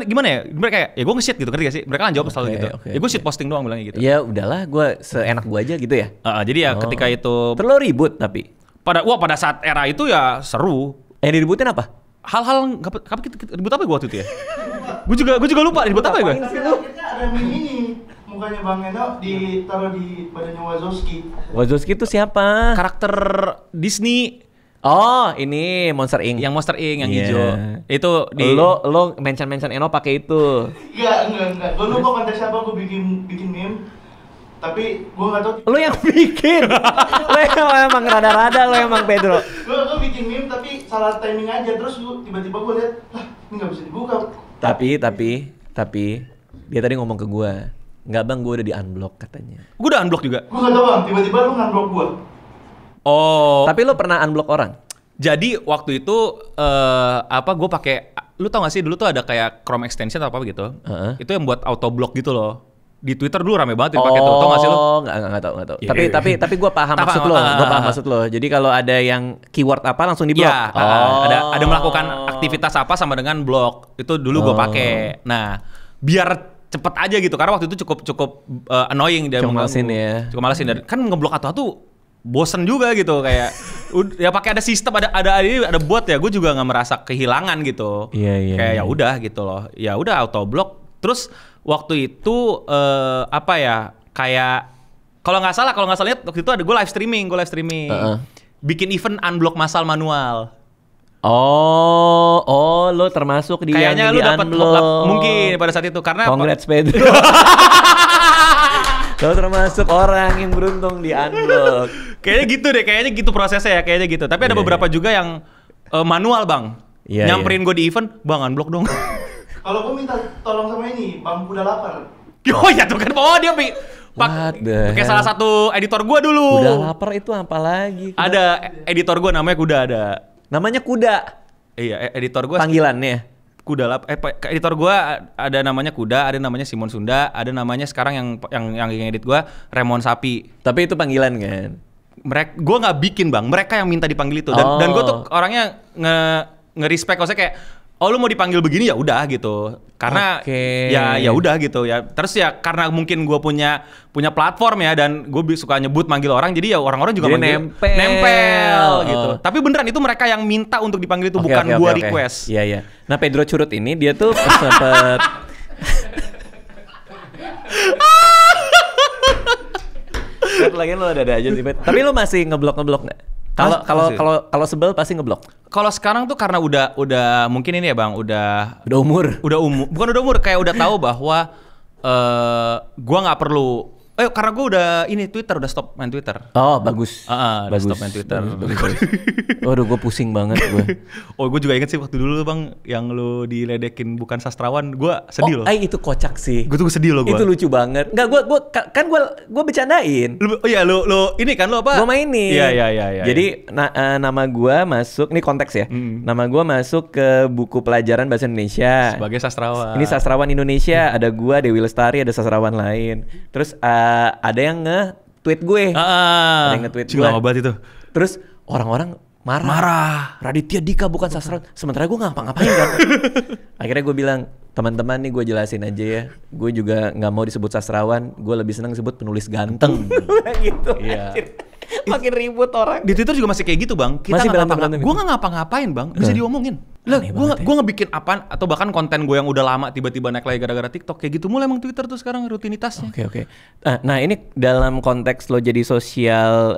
gimana ya, mereka kayak ya gue nge-shit gitu, ngerti gak sih? Mereka kan jawab selalu gitu. Ya gue shit posting doang bilangnya gitu. Ya udahlah, gue seenak gue aja gitu ya. Jadi ya ketika itu terlalu ribut tapi. Pada saat era itu ya seru. Diributin apa? Hal-hal ribut apa gue waktu itu ya? Gue juga lupa ribut apa ya gue? Akhirnya ada meme ini, mukanya Bang Eno ditaruh di badannya Wazowski. Wazowski itu siapa? Karakter Disney. Oh, ini Monster Inc. Yang Monster Inc yang Iya. hijau. Itu di lo mention Eno pakai itu. Enggak. Gue lupa konteksnya apa, gue bikin meme. Tapi gue nggak tahu. Lo yang bikin. Lo emang rada-rada lo emang Pedro. Gue bikin meme tapi salah timing aja, terus tiba-tiba gue lihat, lah ini nggak bisa dibuka. Tapi dia tadi ngomong ke gue, "Nggak Bang, gue udah di unblock," katanya. Gue udah unblock juga. Gue nggak tahu Bang, tiba-tiba lu nge-unblock gue. Oh. Tapi lo pernah unblock orang? Jadi waktu itu gue pakai, lu tau gak sih dulu tuh ada kayak Chrome extension atau apa gitu. Itu yang buat auto block gitu loh. Di Twitter dulu rame banget dipakai tuh. Tau gak sih lu? Nggak tahu. Yeah. Tapi gue paham maksud lo. Gue paham maksud lo. Jadi kalau ada yang keyword apa langsung di block. Iya. Ada melakukan aktivitas apa sama dengan block. Itu dulu gue pakai. Nah, biar cepet aja gitu, karena waktu itu cukup annoying dan Cukup malesin dan kan ngeblok atau bosen juga gitu, kayak ya pakai ada sistem, ada bot ya, gue juga nggak merasa kehilangan gitu. Iya. Kayak ya udah gitu loh, ya udah auto block. Terus waktu itu kayak kalau nggak salah lihat waktu itu ada gue live streaming bikin event unblock massal manual. Oh, lo termasuk di kayaknya yang lu di dapat unblock mungkin pada saat itu karena Congrats Pedro. Lo termasuk orang yang beruntung di unblock. Kayaknya gitu prosesnya ya, kayaknya gitu. Tapi ada beberapa juga yang manual Bang. Nyamperin gue di event, "Bang, unblock dong." Kalau gue minta tolong sama ini, Bang Kuda Lapar. Oh ya tuh kan, dia pakai salah satu editor gue dulu. Kuda Lapar itu apa lagi? Ada editor gue namanya Kuda ada. Namanya Kuda. Iya, editor gue. Panggilannya. Kuda Lapar. Editor gue ada namanya Kuda, ada namanya Simon Sunda, ada namanya sekarang yang edit gue Remon Sapi. Tapi itu panggilan kan? Gue nggak bikin Bang, mereka yang minta dipanggil itu. Dan gue tuh orangnya nge-respect, maksudnya kayak, "Oh lu mau dipanggil begini ya udah gitu." Karena ya udah gitu ya. Terus ya karena mungkin gue punya platform ya, dan gue suka nyebut manggil orang, jadi ya orang-orang juga manggil nempel gitu. Tapi beneran itu mereka yang minta untuk dipanggil itu, bukan gue request. Iya. Nah, Pedro Curut ini dia tuh sempet lagi lo ada aja sih, tapi lo masih ngeblok nggak? Kalau sebel pasti ngeblok. Kalau sekarang tuh karena udah mungkin ini ya Bang, udah umur. Bukan udah umur, kayak udah tahu bahwa gua nggak perlu. Karena gue udah Twitter udah stop main Twitter. Oh, bagus. Udah stop main Twitter. Bagus. Waduh, gue pusing banget gue. Gue juga inget sih waktu dulu Bang, yang lu diledekin bukan sastrawan, gue sedih loh. Itu kocak sih. Gue tuh sedih loh gue. Itu lucu banget. Enggak, gue bercandain. Lu ini kan lu apa? Gue mainin. Iya. Jadi nama gue masuk, ini konteks ya. Nama gue masuk ke buku pelajaran bahasa Indonesia. Sebagai sastrawan. Ini sastrawan Indonesia. Ada gue, Dewi Lestari, ada sastrawan lain. Terus ada yang nge-tweet gue. Ada yang nge-tweet gue. Lama banget itu. Terus orang-orang marah. Raditya Dika bukan sastrawan. Sementara gue ngapa-ngapain kan. Akhirnya gue bilang, teman-teman nih gue jelasin aja ya. Gue juga gak mau disebut sastrawan. Gue lebih senang disebut penulis ganteng. Gitu. Iya. Makin ribut orang. Di Twitter juga masih kayak gitu bang. Kita masih berantem. Gue nggak ngapa-ngapain bang, bisa diomongin. Lah, gue ngebikin apaan atau bahkan konten gue yang udah lama tiba-tiba naik lagi gara-gara TikTok kayak gitu mulai emang Twitter tuh sekarang rutinitasnya. Oke. Nah ini dalam konteks lo jadi sosial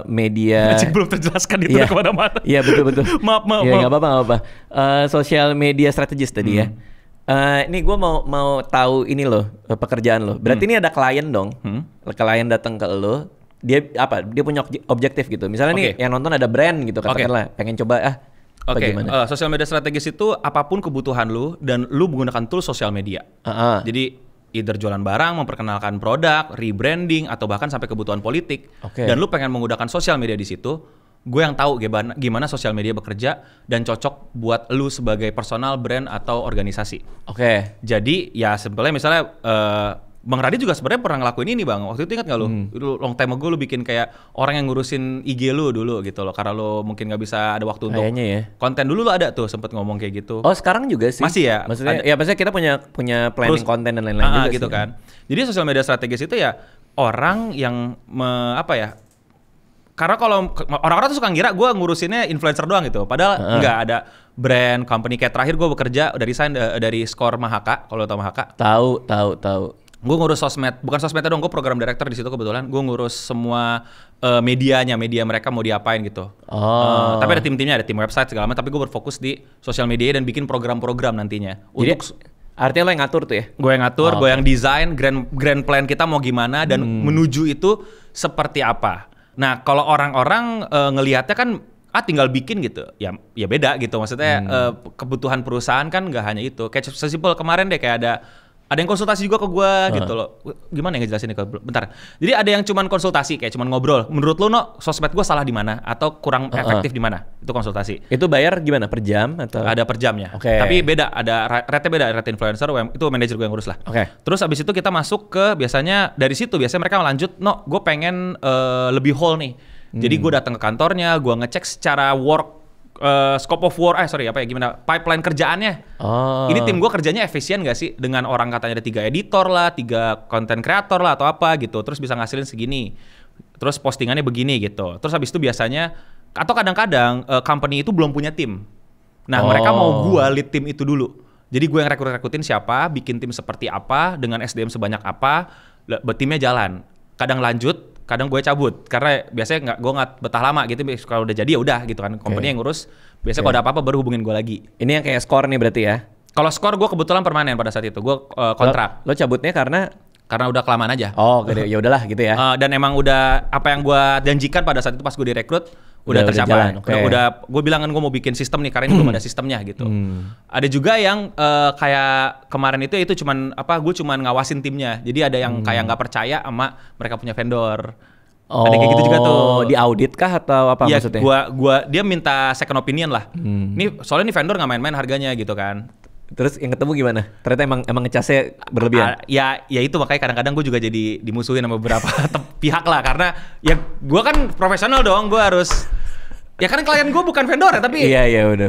media. Masih belum terjelaskan itu kemana-mana. Iya betul. maaf. Iya nggak apa-apa. Sosial media strategis tadi ya. Ini gue mau tahu ini loh pekerjaan lo. Berarti ini ada klien dong. Klien datang ke lo. Dia punya objektif gitu. Misalnya nih yang nonton ada brand gitu katakanlah, pengen coba sosial media strategis itu apapun kebutuhan lu dan lu menggunakan tools sosial media. Jadi either jualan barang, memperkenalkan produk, rebranding atau bahkan sampai kebutuhan politik. Dan lu pengen menggunakan sosial media di situ, gue yang tahu gimana sosial media bekerja dan cocok buat lu sebagai personal brand atau organisasi. Jadi ya sebetulnya misalnya Bang Radit juga sebenarnya pernah ngelakuin ini bang. Waktu itu ingat nggak lu? Long time ago lu bikin kayak orang yang ngurusin IG lu dulu gitu loh. Karena lu mungkin nggak bisa ada waktu untuk konten dulu lu ada tuh sempet ngomong kayak gitu. Oh sekarang juga sih. Masih ya? Maksudnya maksudnya kita punya planning konten dan lain-lain juga gitu sih. Kan. Jadi sosial media strategis itu ya orang yang karena kalau orang-orang tuh suka ngira gue ngurusinnya influencer doang gitu. Padahal enggak, ada brand, company. Kayak terakhir gue bekerja udah resign dari Score Mahaka. Kalau tau Mahaka? Tahu. Gue ngurus sosmed, bukan sosmednya dong, gue program director di situ kebetulan. Gue ngurus semua media mereka mau diapain gitu. Tapi ada tim-timnya, ada tim website segala macam. Tapi gue berfokus di sosial media dan bikin program-program nantinya. Jadi, artinya lo yang ngatur tuh ya? Gue yang ngatur, gue yang desain, grand plan kita mau gimana dan menuju itu seperti apa. Nah kalau orang-orang ngelihatnya kan tinggal bikin gitu, ya beda gitu. Maksudnya kebutuhan perusahaan kan nggak hanya itu. Kayak sesimpel kemarin deh kayak ada yang konsultasi juga ke gue gitu loh. Gimana ya ngejelasin ini? Bentar. Jadi ada yang cuman konsultasi, kayak cuman ngobrol. Menurut lo sosmed gue salah di mana atau kurang efektif di mana? Itu konsultasi. Itu bayar gimana? Per jam atau? Ada per jamnya. Tapi beda, ada rate-nya beda, rate influencer itu manajer gue yang ngurus lah. Terus abis itu kita masuk ke biasanya dari situ biasanya mereka lanjut, gue pengen lebih whole nih. Jadi gue datang ke kantornya, gue ngecek secara scope of work, gimana pipeline kerjaannya. Ini tim gue kerjanya efisien gak sih? Dengan orang katanya ada 3 editor lah, 3 content creator lah atau apa gitu. Terus bisa ngasilin segini. Terus postingannya begini gitu. Terus habis itu biasanya, atau kadang-kadang company itu belum punya tim. Nah mereka mau gue lead tim itu dulu. Jadi gue yang rekrutin siapa, bikin tim seperti apa, dengan SDM sebanyak apa, timnya jalan. Kadang lanjut, kadang gue cabut karena biasanya gue nggak betah lama gitu. Kalau udah jadi ya udah gitu kan, company yang ngurus. Biasanya kalau ada apa-apa baru hubungin gue lagi. Ini yang kayak Score nih berarti ya? Kalau Score gue kebetulan permanen pada saat itu, gue kontrak. Lo cabutnya karena udah kelamaan aja. Ya udahlah gitu ya. Dan emang udah apa yang gue janjikan pada saat itu pas gue direkrut udah tercapai. Udah gue bilang kan gue mau bikin sistem nih karena ini belum ada sistemnya gitu. Ada juga yang kayak kemarin itu cuman gue cuman ngawasin timnya. Jadi ada yang kayak nggak percaya sama mereka punya vendor. Ada kayak gitu juga tuh. Di audit kah atau apa maksudnya? Dia minta second opinion lah. Nih soalnya nih vendor nggak main-main harganya gitu kan. Terus yang ketemu gimana? Ternyata emang ngecasnya berlebihan? Ya itu makanya kadang-kadang gue juga jadi dimusuhin sama beberapa pihak lah. Karena ya gue kan profesional dong, gue harus... Ya kan klien gue bukan vendor ya, tapi... Iya udah.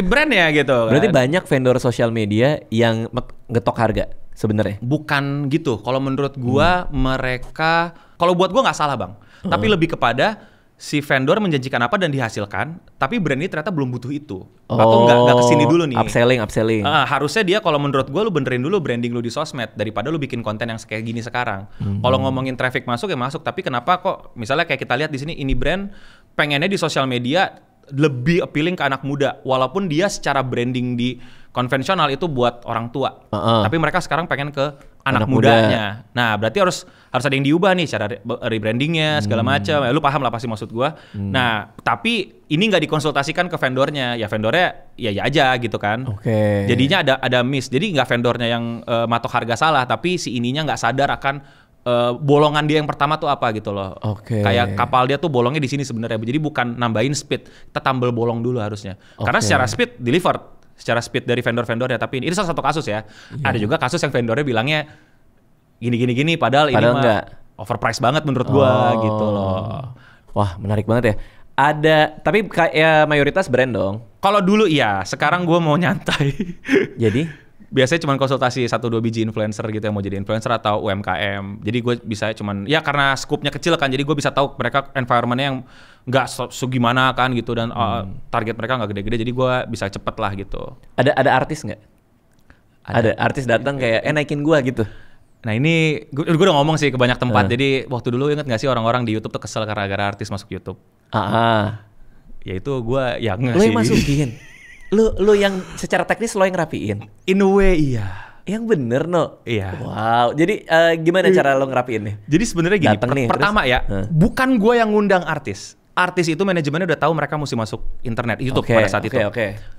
Brand ya gitu kan. Berarti banyak vendor sosial media yang ngetok harga sebenarnya? Bukan gitu. Kalau menurut gue mereka... Kalau buat gue nggak salah bang. Tapi lebih kepada... si vendor menjanjikan apa dan dihasilkan, tapi brand ini ternyata belum butuh itu. Atau nggak kesini dulu nih. Upselling. Harusnya dia kalau menurut gue lu benerin dulu branding lu di sosmed daripada lu bikin konten yang kayak gini sekarang. Kalau ngomongin traffic masuk ya masuk, tapi kenapa kok misalnya kayak kita lihat di sini ini brand pengennya di sosial media lebih appealing ke anak muda, walaupun dia secara branding di konvensional itu buat orang tua. Tapi mereka sekarang pengen ke anak mudanya. Nah, berarti harus ada yang diubah nih cara rebrandingnya segala macam. Lu paham lah pasti maksud gua. Nah, tapi ini nggak dikonsultasikan ke vendornya. Ya vendornya ya aja gitu kan. Jadinya ada miss. Jadi nggak vendornya yang matok harga salah, tapi si ininya nggak sadar akan bolongan dia yang pertama tuh apa gitu loh. Kayak kapal dia tuh bolongnya di sini sebenarnya. Jadi bukan nambahin speed, kita tambal bolong dulu harusnya. Karena secara speed delivered. Secara speed dari vendor-vendor ya, tapi ini salah satu kasus ya. Ada juga kasus yang vendornya bilangnya gini padahal ini mah overpriced banget menurut gua gitu loh. Wah, menarik banget ya. Tapi kayak mayoritas brand dong. Kalau dulu iya, sekarang gua mau nyantai. Jadi biasanya cuma konsultasi 1-2 biji influencer gitu yang mau jadi influencer atau UMKM. Jadi gue bisa cuman ya karena skupnya kecil kan, jadi gue bisa tahu mereka environment-nya yang nggak segimana kan gitu dan target mereka nggak gede-gede, jadi gue bisa cepet lah gitu. Ada artis nggak? Ada artis datang kayak naikin gue gitu. Nah ini gue udah ngomong sih ke banyak tempat. Jadi waktu dulu inget nggak sih orang-orang di YouTube tuh kesel gara-gara artis masuk YouTube. Ya itu gue ya nggak sih. Lo yang masukin. Lu yang secara teknis lo yang rapiin. In a way iya. Yang bener no. Iya. Wow. Jadi gimana cara lo ngerapiin nih? Jadi sebenarnya gini. Pertama ya, bukan gue yang ngundang artis. Artis itu manajemennya udah tahu mereka mesti masuk internet YouTube pada saat itu.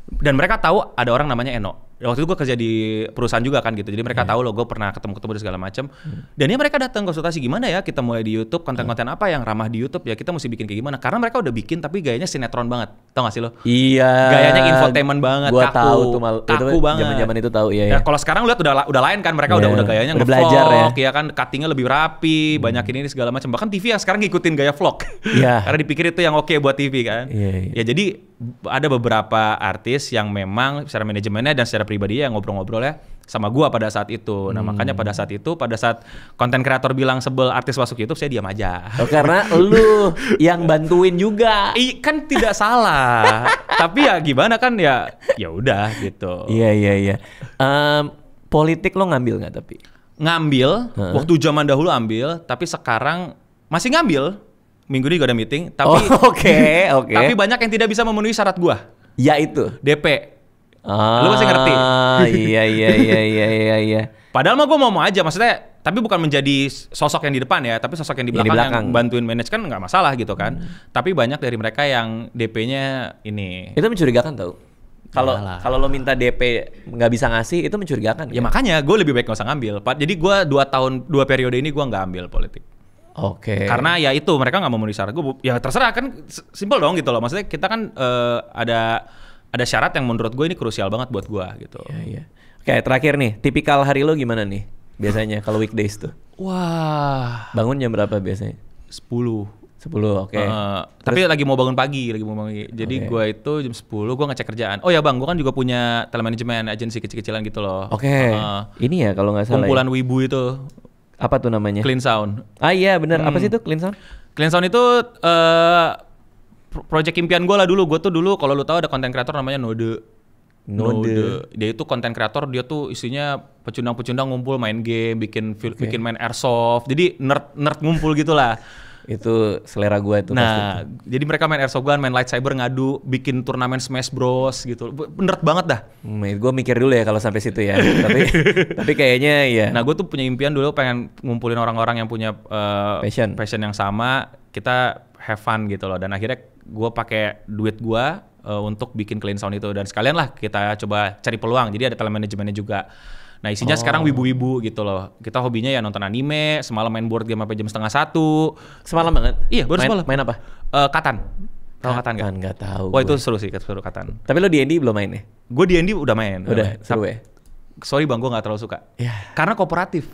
Dan mereka tahu ada orang namanya Eno. Waktu itu gue kerja di perusahaan juga kan gitu. Jadi mereka tahu loh gue pernah ketemu dan segala macam. Dan ya mereka datang konsultasi gimana ya kita mulai di YouTube, konten-konten apa yang ramah di YouTube ya kita mesti bikin kayak gimana. Karena mereka udah bikin tapi gayanya sinetron banget. Tau gak sih lo? Iya. Gayanya infotainment banget, gua kaku. Tahu tuh kaku banget. Zaman-zaman itu tahu iya. Ya kalau sekarang lihat udah lain kan, mereka udah gayanya udah belajar ya kan, cuttingnya lebih rapi, banyak ini segala macam. Bahkan TV yang sekarang ngikutin gaya vlog. Iya. Karena dipikir itu yang oke buat TV kan. Iya. Ya jadi ada beberapa artis yang memang secara manajemennya dan secara pribadi yang ngobrol-ngobrolnya sama gua pada saat itu. Nah makanya pada saat konten kreator bilang sebel artis masuk YouTube, saya diam aja. Oh, karena lu yang bantuin juga. Kan tidak salah. Tapi ya gimana kan ya udah gitu. Iya. Politik lo ngambil nggak tapi? Ngambil. Waktu zaman dahulu ambil, tapi sekarang masih ngambil. Minggu ini juga ada meeting, tapi tapi banyak yang tidak bisa memenuhi syarat gua. Yaitu DP. Lu masih ngerti? Iya. Padahal mah gua mau aja, maksudnya tapi bukan menjadi sosok yang di depan ya, tapi sosok yang di belakang yang bantuin manage kan nggak masalah gitu kan. Tapi banyak dari mereka yang DP-nya ini. Itu mencurigakan tau. Kalau lo minta DP nggak bisa ngasih, itu mencurigakan. Ya makanya gue lebih baik nggak usah ngambil. Jadi gue 2 periode ini gue nggak ambil politik. Karena ya itu mereka nggak memenuhi syarat gue. Ya terserah kan, simpel dong gitu loh. Maksudnya kita kan ada syarat yang menurut gue ini krusial banget buat gue gitu. Iya. Oke, terakhir nih, tipikal hari lo gimana nih biasanya kalau weekdays tuh? Wah. Bangun jam berapa biasanya? 10, oke. Tapi lagi mau bangun pagi. Jadi gue itu jam 10 gue ngecek kerjaan. Oh ya bang, gue kan juga punya telemanajemen agensi kecil-kecilan gitu loh. Ini ya kalau nggak salah. Kumpulan wibu itu. Apa tuh namanya? Clean Sound. Iya benar. Apa sih itu Clean Sound? Clean Sound itu project impian gue lah dulu. Gue tuh dulu kalau lu tahu ada konten kreator namanya Node. Dia itu konten kreator, dia tuh isinya pecundang-pecundang ngumpul main game, bikin main airsoft. Jadi nerd ngumpul gitulah. Itu selera gue itu. Nah, jadi mereka main airsoft gun, main lightsaber, ngadu, bikin turnamen Smash Bros gitu. Nerd banget dah. Gue mikir dulu ya kalau sampai situ ya. tapi kayaknya ya. Nah, gue tuh punya impian dulu pengen ngumpulin orang-orang yang punya passion yang sama. Kita have fun gitu loh. Dan akhirnya gue pakai duit gue untuk bikin Clean Sound itu. Dan sekalian lah kita coba cari peluang. Jadi ada telemanajemennya juga. Nah isinya sekarang wibu-wibu gitu loh. Kita hobinya ya nonton anime, semalam main board game sampai jam 12:30. Semalam banget? Iya baru semalam. Main apa? Katan. Tahu Katan nggak? Nggak tahu. Wah itu seru sih, seru Katan. Tapi lo D&D belum main ya? Gue D&D udah main. Udah seru ya? Sorry bang, gue nggak terlalu suka. Karena kooperatif.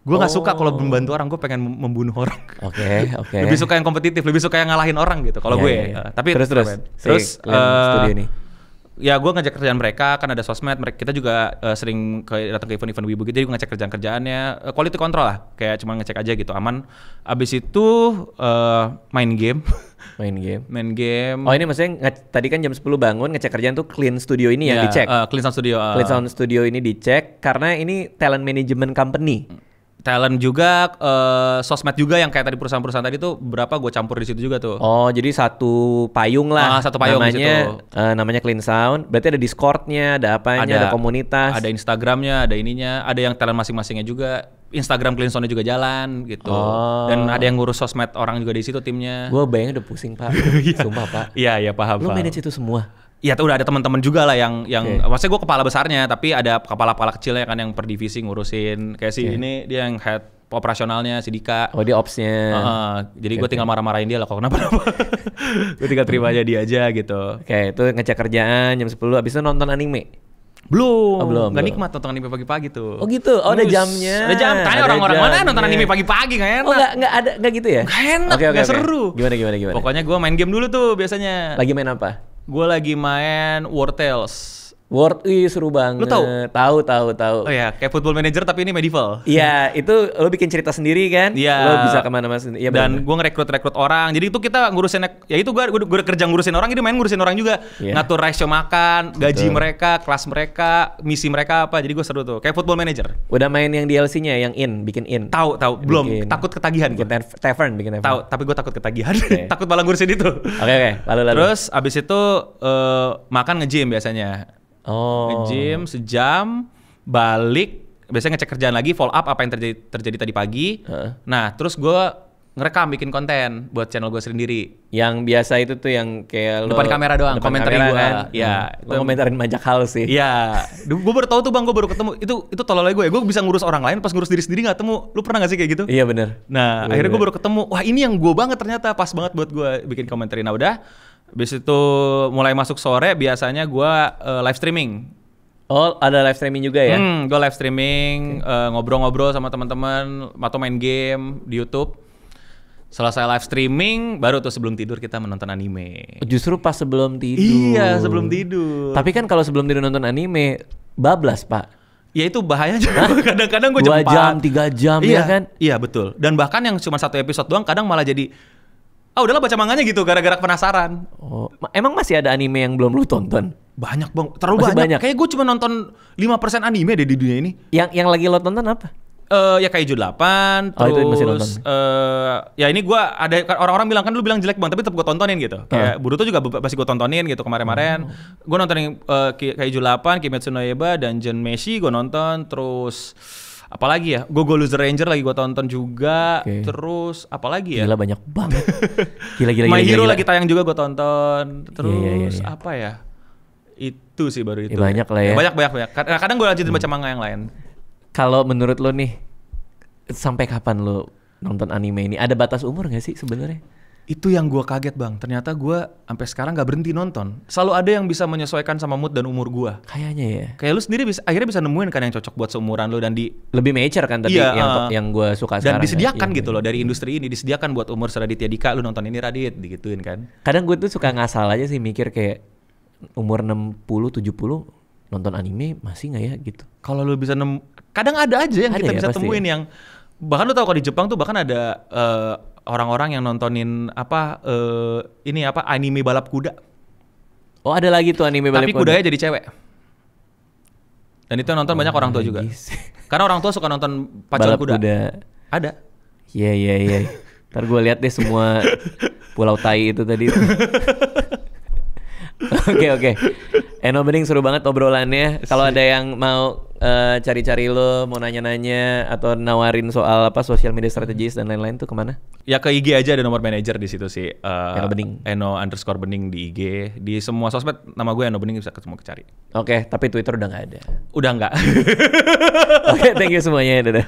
Gue nggak suka kalau membantu orang, gue pengen membunuh orang. Oke. Lebih suka yang kompetitif, lebih suka yang ngalahin orang gitu. Kalau gue. Tapi terus studio ini. Ya gue ngecek kerjaan mereka, kan ada sosmed, kita juga sering datang ke event-event wibu gitu, jadi gue ngecek kerjaan-kerjaannya, quality control lah, kayak cuma ngecek aja gitu, aman. Abis itu main game. Main game. Oh ini maksudnya tadi kan jam 10 bangun ngecek kerjaan tuh Clean Studio ini yang dicek? Clean Sound Studio. Clean Sound Studio ini dicek karena ini talent management company. Talent juga, sosmed juga yang kayak tadi perusahaan-perusahaan tadi tuh berapa gue campur di situ juga tuh. Oh jadi satu payung lah. Satu payung namanya Clean Sound. Berarti ada Discord-nya, ada apanya, ada komunitas. Ada Instagram-nya, ada ininya, ada yang talent masing-masingnya juga. Instagram Clean Sound-nya juga jalan gitu. Dan ada yang ngurus sosmed orang juga di situ timnya. Gue bayangin udah pusing pak. Sumpah pak. Iya paham. Lo manage itu semua? Ya udah ada teman-teman juga lah yang maksudnya gue kepala besarnya, tapi ada kepala-kepala kecilnya kan yang per divisi ngurusin. Kayak si ini dia yang head operasionalnya, si Dika. Oh dia ops-nya. Jadi gue tinggal marah-marahin dia lah kalau kenapa-napa. Gue tinggal terima aja dia aja gitu. Itu ngecek kerjaan jam 10, abis itu nonton anime? Belum. Gak nikmat nonton anime pagi-pagi tuh. Oh gitu? Oh ada jamnya. Ada jam. Tanya orang-orang mana nonton anime pagi-pagi, gak enak. Oh gak gitu ya? Gak enak, gak seru. Gimana? Pokoknya gue main game dulu tuh biasanya. Lagi main apa? Gue lagi main War Tales. Word, seru banget. Lu tahu? Tahu. Oh ya, kayak Football Manager tapi ini medieval. Iya, itu lo bikin cerita sendiri kan? Iya. Lo bisa kemana-mana sendiri. Ya, dan gue ngerekrut orang. Jadi itu kita ngurusin, ya itu gue kerja ngurusin orang, jadi main ngurusin orang juga. Iya. Ngatur ratio makan, gaji mereka, kelas mereka, misi mereka apa. Jadi gue seru tuh. Kayak Football Manager. Udah main yang DLC-nya, yang bikin in. Tahu, belum. Takut ketagihan. Bikin tavern. Tahu, tapi gue takut ketagihan. Okay. Takut malah ngurusin itu. Oke. Lalu. Terus abis itu makan nge-gym biasanya. Nge-gym sejam, balik, biasanya ngecek kerjaan lagi, follow up apa yang terjadi tadi pagi. Nah, terus gue ngerekam bikin konten buat channel gue sendiri. Yang biasa itu tuh yang kayak depan kamera doang, komentarin gue. Kan? Ya, lo komentarin banyak hal sih. Iya. Gue baru tahu tuh bang, gue baru ketemu. Itu tolol gue ya. Gue bisa ngurus orang lain, pas ngurus diri sendiri nggak temu. Lu pernah nggak sih kayak gitu? Iya benar. Nah, akhirnya gue baru ketemu. Wah ini yang gue banget ternyata, pas banget buat gue bikin komentarin. Nah udah, habis itu mulai masuk sore biasanya gue live streaming. Oh, ada live streaming juga ya? Gue live streaming, ngobrol-ngobrol sama teman-teman atau main game di YouTube. Selesai live streaming, baru tuh sebelum tidur kita menonton anime. Justru pas sebelum tidur. Iya, sebelum tidur. Tapi kan kalau sebelum tidur nonton anime, bablas, Pak. Ya itu bahaya juga. Kadang-kadang gue 2 jam, 3 jam iya, ya kan? Iya, betul. Dan bahkan yang cuma 1 episode doang kadang malah jadi udahlah baca manganya gitu gara-gara penasaran. Oh, emang masih ada anime yang belum lu tonton? Banyak bang, terlalu banyak. Kayak gue cuma nonton 5% anime deh di dunia ini. Yang lagi lo tonton apa? Ya Kaiju 8, terus itu masih nonton. Ya ini gue ada orang-orang bilang kan lu bilang jelek bang, tapi tetap gue tontonin gitu. Kayak Boruto juga masih gue tontonin gitu kemarin-kemarin. Gue nontonin Kaiju 8, Kimetsu no Yaiba, Dungeon Meshi gue nonton, terus apalagi ya, Go Loser Ranger lagi gue tonton juga. Terus apalagi ya? Gila banyak banget. Gila. My Hero lagi tayang juga gue tonton. Terus apa ya? Itu sih baru itu. Banyak lah ya. Banyak. Kadang gue lanjutin baca manga yang lain. Kalau menurut lo nih, sampai kapan lo nonton anime ini? Ada batas umur gak sih sebenarnya? Itu yang gue kaget bang. Ternyata gue sampai sekarang gak berhenti nonton. Selalu ada yang bisa menyesuaikan sama mood dan umur gue. Kayaknya ya. Kayak lu sendiri akhirnya bisa nemuin kan yang cocok buat seumuran lu dan lebih mature kan tadi yang gue suka sekarang. Dan disediakan gitu loh dari industri ini, disediakan buat umur Raditya Dika, lu nonton ini Radit, digituin kan. Kadang gue tuh suka ngasal aja sih mikir kayak umur 60, 70 nonton anime masih gak ya gitu. Kalau lu bisa kadang ada aja yang kita bisa temuin yang bahkan lu tahu kalau di Jepang tuh bahkan ada orang-orang yang nontonin anime balap kuda. Oh ada lagi tuh anime balap kuda. Tapi kudanya jadi cewek. Dan itu nonton banyak orang tua juga. Karena orang tua suka nonton pacuan kuda. Ada. Iya. Ntar gue lihat deh semua pulau tai itu tadi. Oke. Eno Bening seru banget obrolannya. Kalau ada yang mau cari-cari lo, mau nanya-nanya atau nawarin soal social media strategis dan lain-lain tuh kemana? Ya ke IG aja, ada nomor manajer di situ sih. Eno Bening. Eno_Bening di IG. Di semua sosmed nama gue Eno Bening bisa ketemu kecari. Oke, tapi Twitter udah nggak ada. Udah nggak. Oke, thank you semuanya. Dadah.